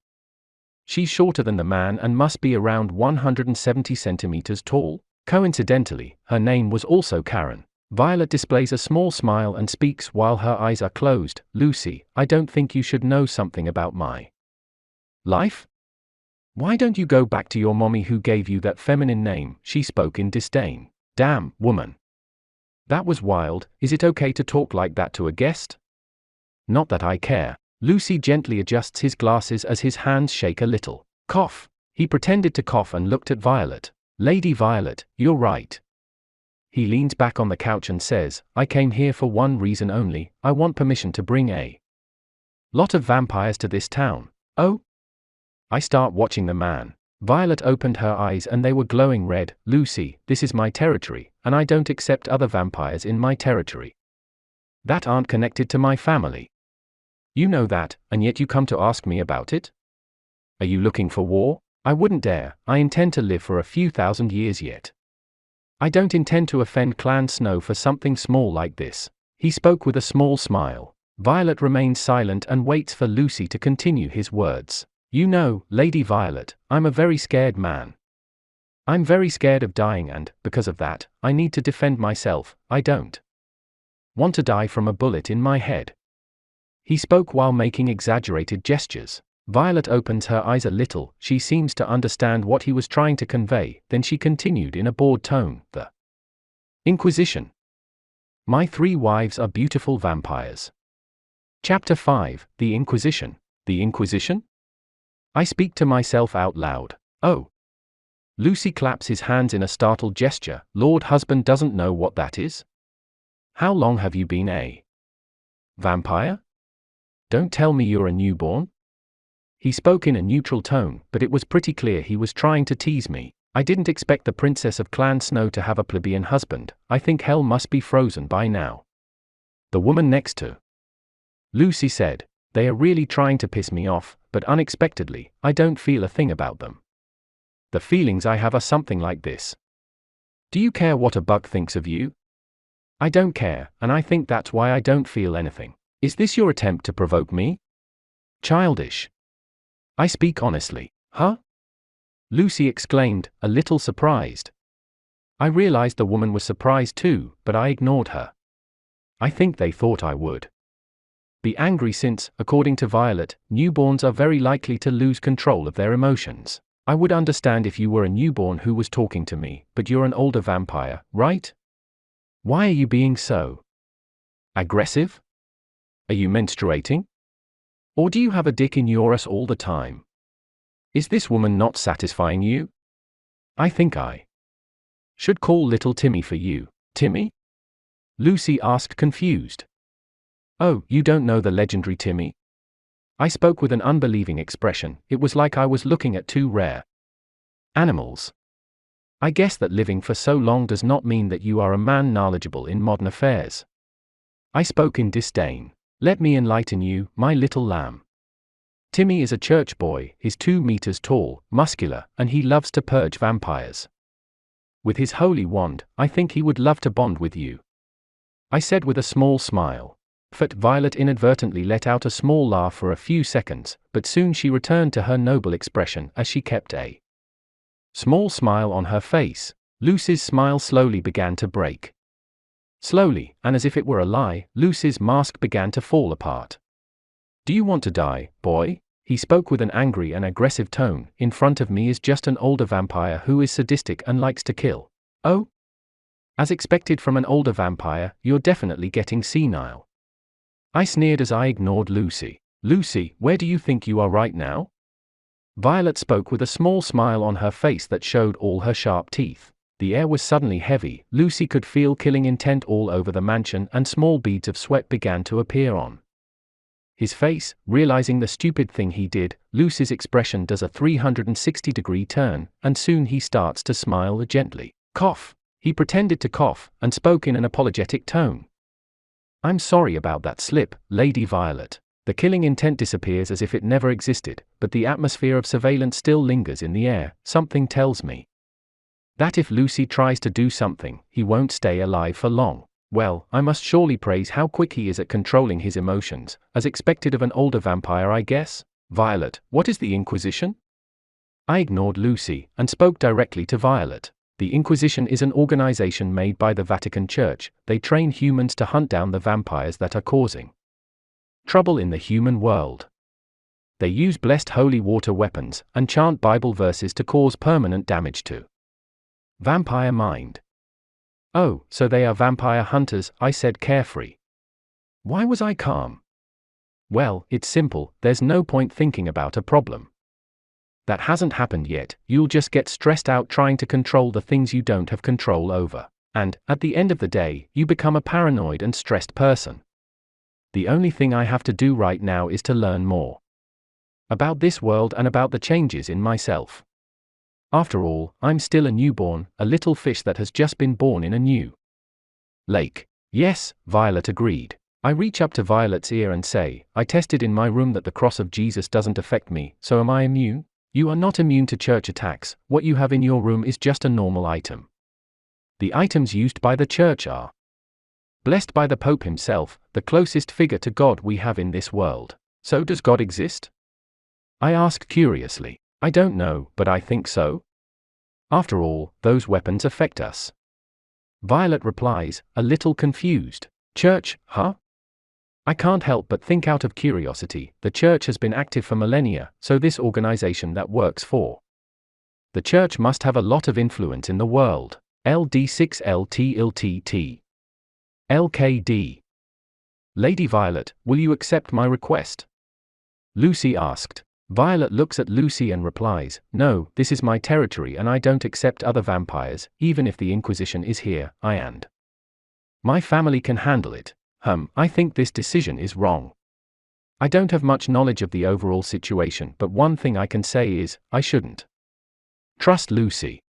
She's shorter than the man and must be around 170 centimeters tall. Coincidentally, her name was also Karen. Violet displays a small smile and speaks while her eyes are closed. Lucy, I don't think you should know something about my life? Why don't you go back to your mommy who gave you that feminine name? She spoke in disdain. Damn, woman. That was wild. Is it okay to talk like that to a guest? Not that I care. Lucy gently adjusts his glasses as his hands shake a little. Cough. He pretended to cough and looked at Violet. Lady Violet, you're right. He leans back on the couch and says, I came here for one reason only. I want permission to bring a lot of vampires to this town. Oh? I start watching the man. Violet opened her eyes and they were glowing red. Lucy, this is my territory, and I don't accept other vampires in my territory that aren't connected to my family. You know that, and yet you come to ask me about it? Are you looking for war? I wouldn't dare. I intend to live for a few thousand years yet. I don't intend to offend Clan Snow for something small like this. He spoke with a small smile. Violet remains silent and waits for Lucy to continue his words. You know, Lady Violet, I'm a very scared man. I'm very scared of dying and, because of that, I need to defend myself. I don't want to die from a bullet in my head. He spoke while making exaggerated gestures. Violet opens her eyes a little. She seems to understand what he was trying to convey. Then she continued in a bored tone, the Inquisition. My 3 wives are beautiful vampires. Chapter 5, The Inquisition. The Inquisition? I speak to myself out loud. Oh. Lucy claps his hands in a startled gesture. Lord husband doesn't know what that is? How long have you been a vampire? Don't tell me you're a newborn? He spoke in a neutral tone, but it was pretty clear he was trying to tease me. I didn't expect the princess of Clan Snow to have a plebeian husband. I think hell must be frozen by now. The woman next to Lucy said, they are really trying to piss me off, but unexpectedly, I don't feel a thing about them. The feelings I have are something like this. Do you care what a buck thinks of you? I don't care, and I think that's why I don't feel anything. Is this your attempt to provoke me? Childish. I speak honestly. Huh? Lucy exclaimed, a little surprised. I realized the woman was surprised too, but I ignored her. I think they thought I would be angry since, according to Violet, newborns are very likely to lose control of their emotions. I would understand if you were a newborn who was talking to me, but you're an older vampire, right? Why are you being so aggressive? Are you menstruating? Or do you have a dick in your ass all the time? Is this woman not satisfying you? I think I should call little Timmy for you. Timmy? Lucy asked, confused. Oh, you don't know the legendary Timmy? I spoke with an unbelieving expression. It was like I was looking at 2 rare animals. I guess that living for so long does not mean that you are a man knowledgeable in modern affairs. I spoke in disdain. Let me enlighten you, my little lamb. Timmy is a church boy, he's 2 meters tall, muscular, and he loves to purge vampires. With his holy wand, I think he would love to bond with you. I said with a small smile. Violet inadvertently let out a small laugh for a few seconds, but soon she returned to her noble expression as she kept a small smile on her face. Lucy's smile slowly began to break. Slowly, and as if it were a lie, Lucy's mask began to fall apart. Do you want to die, boy? He spoke with an angry and aggressive tone. In front of me is just an older vampire who is sadistic and likes to kill. Oh? As expected from an older vampire, you're definitely getting senile. I sneered as I ignored Lucy. Lucy, where do you think you are right now? Violet spoke with a small smile on her face that showed all her sharp teeth. The air was suddenly heavy. Lucy could feel killing intent all over the mansion, and small beads of sweat began to appear on his face. Realizing the stupid thing he did, Lucy's expression does a 360-degree turn, and soon he starts to smile gently. Cough. He pretended to cough, and spoke in an apologetic tone. I'm sorry about that slip, Lady Violet. The killing intent disappears as if it never existed, but the atmosphere of surveillance still lingers in the air. Something tells me that if Lucy tries to do something, he won't stay alive for long. Well, I must surely praise how quick he is at controlling his emotions, as expected of an older vampire, I guess. Violet, what is the Inquisition? I ignored Lucy, and spoke directly to Violet. The Inquisition is an organization made by the Vatican Church. They train humans to hunt down the vampires that are causing trouble in the human world. They use blessed holy water weapons, and chant Bible verses to cause permanent damage to vampire mind. Oh, so they are vampire hunters, I said carefree. Why was I calm? Well, it's simple, there's no point thinking about a problem that hasn't happened yet. You'll just get stressed out trying to control the things you don't have control over. And, at the end of the day, you become a paranoid and stressed person. The only thing I have to do right now is to learn more about this world and about the changes in myself. After all, I'm still a newborn, a little fish that has just been born in a new lake. Yes, Violet agreed. I reach up to Violet's ear and say, I tested in my room that the cross of Jesus doesn't affect me, so am I immune? You are not immune to church attacks. What you have in your room is just a normal item. The items used by the church are blessed by the Pope himself, the closest figure to God we have in this world. So does God exist? I asked curiously. I don't know, but I think so. After all, those weapons affect us. Violet replies, a little confused. Church, huh? I can't help but think out of curiosity. The church has been active for millennia, so this organization that works for the church must have a lot of influence in the world. LD6LTLTT. LKD. Lady Violet, will you accept my request? Lucy asked. Violet looks at Lucy and replies, no, this is my territory and I don't accept other vampires, even if the Inquisition is here, and my family can handle it. I think this decision is wrong. I don't have much knowledge of the overall situation, but one thing I can say is, I shouldn't trust Lucy.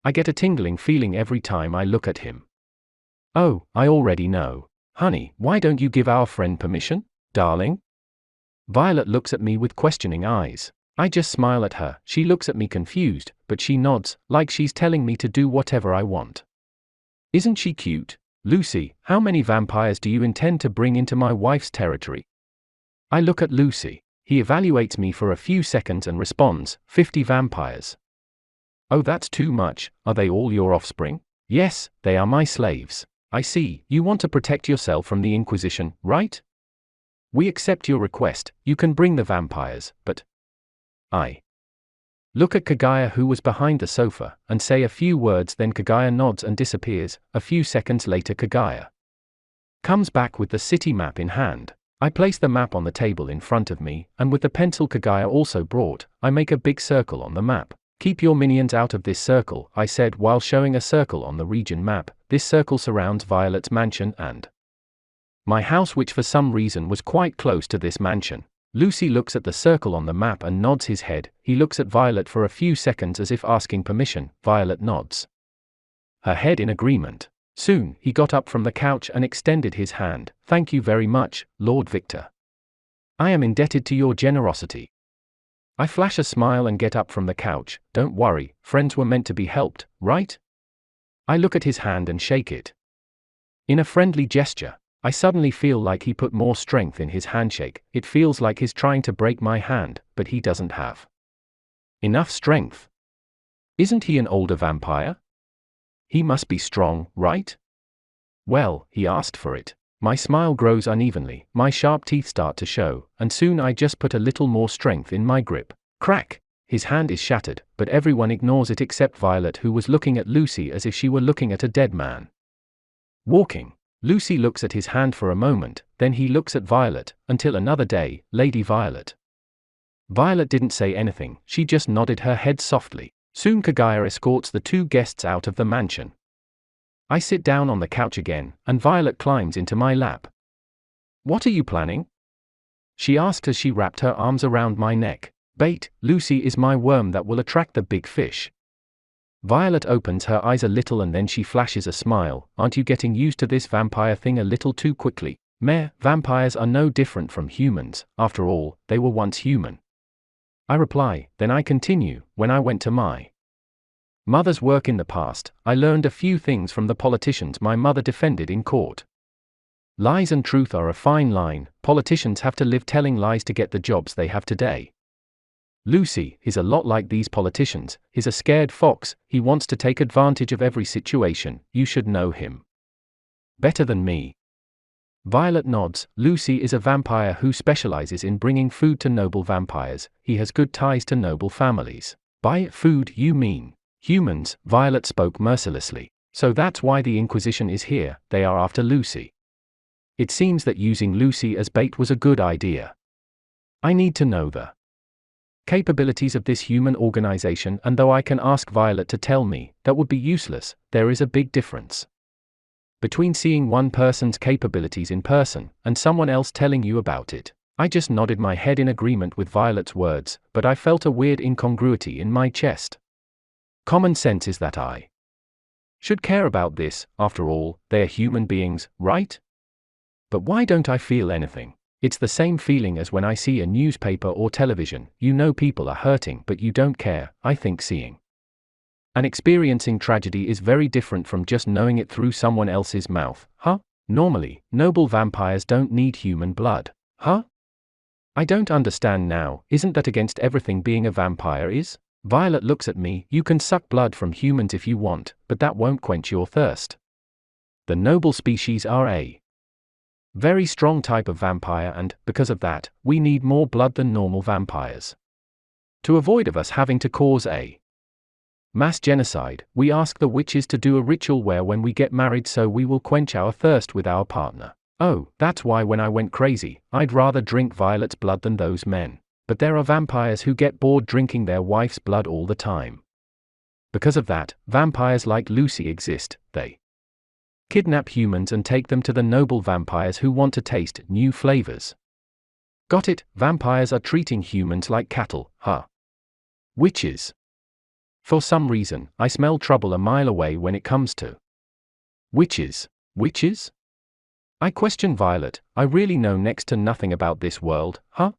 I get a tingling feeling every time I look at him. Oh, I already know. Honey, why don't you give our friend permission, darling? Violet looks at me with questioning eyes. I just smile at her. She looks at me confused, but she nods, like she's telling me to do whatever I want. Isn't she cute? Lucy, how many vampires do you intend to bring into my wife's territory? I look at Lucy. He evaluates me for a few seconds and responds, 50 vampires. Oh, that's too much. Are they all your offspring? Yes, they are my slaves. I see, you want to protect yourself from the Inquisition, right? We accept your request, you can bring the vampires, but I look at Kagaya, who was behind the sofa, and say a few words. Then Kagaya nods and disappears. A few seconds later Kagaya comes back with the city map in hand. I place the map on the table in front of me, and with the pencil Kagaya also brought, I make a big circle on the map. Keep your minions out of this circle, I said while showing a circle on the region map. This circle surrounds Violet's mansion and my house, which for some reason was quite close to this mansion. Lucy looks at the circle on the map and nods his head. He looks at Violet for a few seconds as if asking permission. Violet nods her head in agreement. Soon, he got up from the couch and extended his hand. "Thank you very much, Lord Victor. I am indebted to your generosity." I flash a smile and get up from the couch. "Don't worry, friends were meant to be helped, right?" I look at his hand and shake it. In a friendly gesture, I suddenly feel like he put more strength in his handshake. It feels like he's trying to break my hand, but he doesn't have enough strength. Isn't he an older vampire? He must be strong, right? Well, he asked for it. My smile grows unevenly, my sharp teeth start to show, and soon I just put a little more strength in my grip. Crack! His hand is shattered, but everyone ignores it except Violet, who was looking at Lucy as if she were looking at a dead man walking. Lucy looks at his hand for a moment, then he looks at Violet. "Until another day, Lady Violet." Violet didn't say anything, she just nodded her head softly. Soon Kagaya escorts the two guests out of the mansion. I sit down on the couch again, and Violet climbs into my lap. "What are you planning?" she asked as she wrapped her arms around my neck. "Bait, Lucy is my worm that will attract the big fish." Violet opens her eyes a little and then she flashes a smile. "Aren't you getting used to this vampire thing a little too quickly?" "Meh, vampires are no different from humans, after all, they were once human." I reply, then I continue, "When I went to my mother's work in the past, I learned a few things from the politicians my mother defended in court. Lies and truth are a fine line. Politicians have to live telling lies to get the jobs they have today. Lucy is a lot like these politicians. He's a scared fox, he wants to take advantage of every situation. You should know him better than me." Violet nods. "Lucy is a vampire who specializes in bringing food to noble vampires. He has good ties to noble families." "By food you mean humans," Violet spoke mercilessly. "So that's why the Inquisition is here, they are after Lucy." It seems that using Lucy as bait was a good idea. I need to know the capabilities of this human organization, and though I can ask Violet to tell me, that would be useless. There is a big difference between seeing one person's capabilities in person, and someone else telling you about it. I just nodded my head in agreement with Violet's words, but I felt a weird incongruity in my chest. Common sense is that I should care about this. After all, they are human beings, right? But why don't I feel anything? It's the same feeling as when I see a newspaper or television. You know people are hurting, but you don't care. I think seeing and experiencing tragedy is very different from just knowing it through someone else's mouth. Huh? Normally, noble vampires don't need human blood. Huh? I don't understand now. Isn't that against everything being a vampire is? Violet looks at me. "You can suck blood from humans if you want, but that won't quench your thirst. The noble species are a very strong type of vampire, and, because of that, we need more blood than normal vampires. To avoid of us having to cause a mass genocide, we ask the witches to do a ritual where when we get married so we will quench our thirst with our partner. Oh, that's why when I went crazy, I'd rather drink Violet's blood than those men. But there are vampires who get bored drinking their wife's blood all the time. Because of that, vampires like Lucy exist. They kidnap humans and take them to the noble vampires who want to taste new flavors." Got it, vampires are treating humans like cattle, huh? Witches. For some reason, I smell trouble a mile away when it comes to witches. Witches? I question Violet. I really know next to nothing about this world, huh?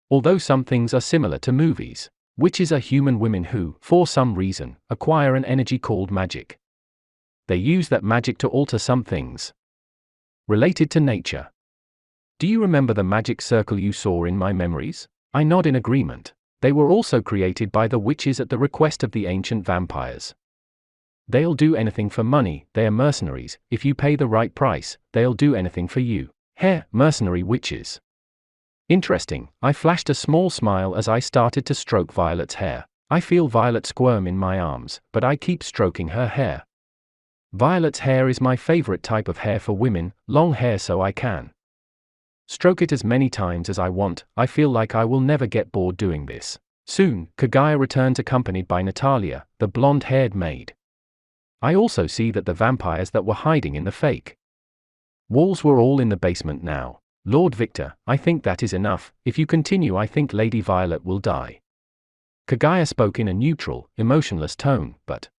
Although some things are similar to movies. Witches are human women who, for some reason, acquire an energy called magic. They use that magic to alter some things related to nature. Do you remember the magic circle you saw in my memories? I nod in agreement. They were also created by the witches at the request of the ancient vampires. They'll do anything for money. They are mercenaries. If you pay the right price, they'll do anything for you. Heh, mercenary witches. Interesting. I flashed a small smile as I started to stroke Violet's hair. I feel Violet squirm in my arms, but I keep stroking her hair. Violet's hair is my favorite type of hair for women, long hair, so I can stroke it as many times as I want. I feel like I will never get bored doing this. Soon, Kagaya returns accompanied by Natalia, the blonde-haired maid. I also see that the vampires that were hiding in the fake walls were all in the basement now. Lord Victor, I think that is enough. If you continue, I think Lady Violet will die. Kagaya spoke in a neutral, emotionless tone, but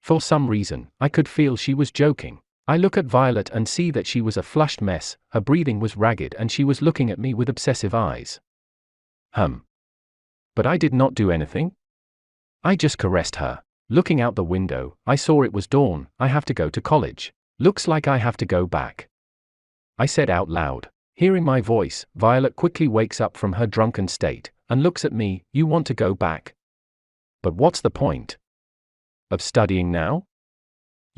For some reason, I could feel she was joking. I look at Violet and see that she was a flushed mess, her breathing was ragged and she was looking at me with obsessive eyes. But I did not do anything. I just caressed her. Looking out the window, I saw it was dawn. I have to go to college. Looks like I have to go back, I said out loud. Hearing my voice, Violet quickly wakes up from her drunken state and looks at me. You want to go back? But what's the point of studying now?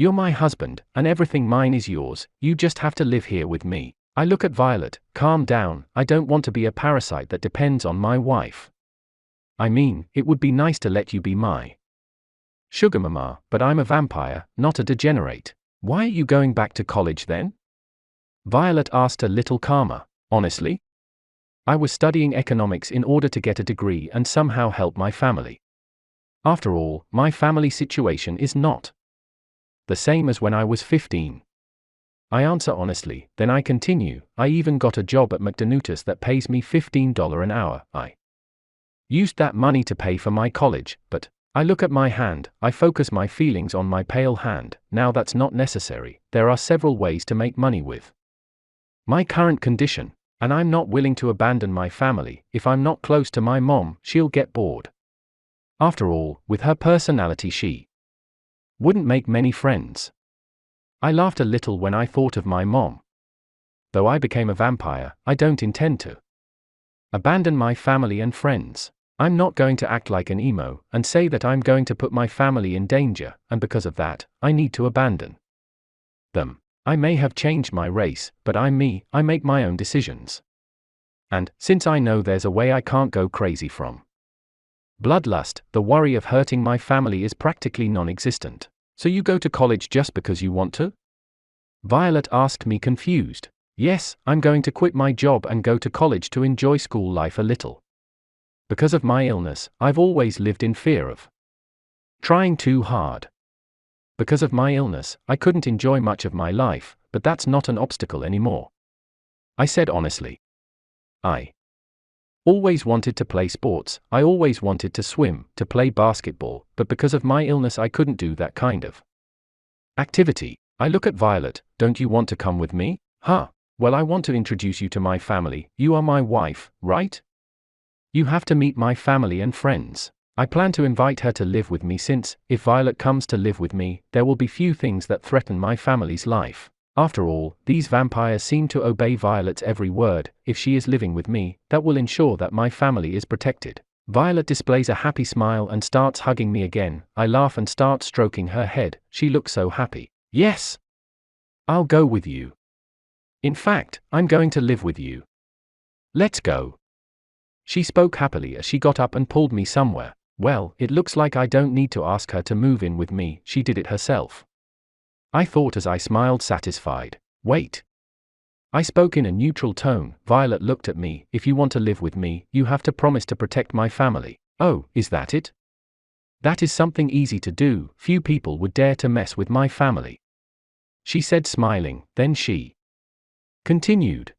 You're my husband, and everything mine is yours. You just have to live here with me. I look at Violet. Calm down. I don't want to be a parasite that depends on my wife. I mean, it would be nice to let you be my sugar mama, but I'm a vampire, not a degenerate. Why are you going back to college then? Violet asked a little calmer. Honestly, I was studying economics in order to get a degree and somehow help my family. After all, my family situation is not the same as when I was 15. I answer honestly, then I continue. I even got a job at McDonald's that pays me $15 an hour. I used that money to pay for my college, but I look at my hand, I focus my feelings on my pale hand. Now that's not necessary. There are several ways to make money with my current condition, and I'm not willing to abandon my family. If I'm not close to my mom, she'll get bored. After all, with her personality she wouldn't make many friends. I laughed a little when I thought of my mom. Though I became a vampire, I don't intend to abandon my family and friends. I'm not going to act like an emo and say that I'm going to put my family in danger, and because of that, I need to abandon them. I may have changed my race, but I'm me. I make my own decisions. And, since I know there's a way I can't go crazy from bloodlust, the worry of hurting my family is practically non-existent. So you go to college just because you want to? Violet asked me confused. Yes, I'm going to quit my job and go to college to enjoy school life a little. Because of my illness, I've always lived in fear of trying too hard. Because of my illness, I couldn't enjoy much of my life, but that's not an obstacle anymore. I said honestly. I always wanted to play sports. I always wanted to swim, to play basketball, but because of my illness I couldn't do that kind of activity. I look at Violet. Don't you want to come with me? Huh. Well, I want to introduce you to my family. You are my wife, right? You have to meet my family and friends. I plan to invite her to live with me since, if Violet comes to live with me, there will be few things that threaten my family's life. After all, these vampires seem to obey Violet's every word. If she is living with me, that will ensure that my family is protected. Violet displays a happy smile and starts hugging me again. I laugh and start stroking her head. She looks so happy. Yes! I'll go with you. In fact, I'm going to live with you. Let's go. She spoke happily as she got up and pulled me somewhere. Well, it looks like I don't need to ask her to move in with me. She did it herself, I thought as I smiled satisfied. Wait. I spoke in a neutral tone. Violet looked at me. If you want to live with me, you have to promise to protect my family. Oh, is that it? That is something easy to do. Few people would dare to mess with my family, she said smiling. Then she continued.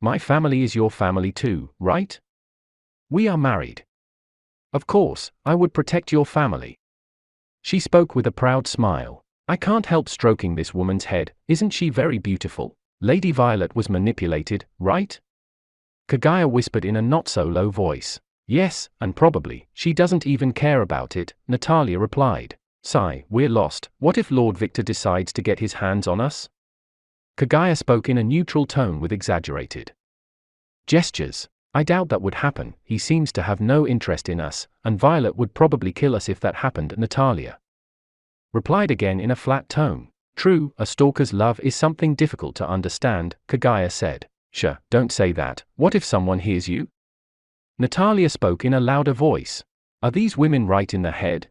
My family is your family too, right? We are married. Of course, I would protect your family. She spoke with a proud smile. I can't help stroking this woman's head. Isn't she very beautiful? Lady Violet was manipulated, right? Kaguya whispered in a not-so-low voice. Yes, and probably, she doesn't even care about it, Natalia replied. Sigh, we're lost. What if Lord Victor decides to get his hands on us? Kaguya spoke in a neutral tone with exaggerated gestures. I doubt that would happen. He seems to have no interest in us, and Violet would probably kill us if that happened, Natalia replied again in a flat tone. True, a stalker's love is something difficult to understand, Kaguya said. Sure, don't say that. What if someone hears you? Natalia spoke in a louder voice. Are these women right in the head?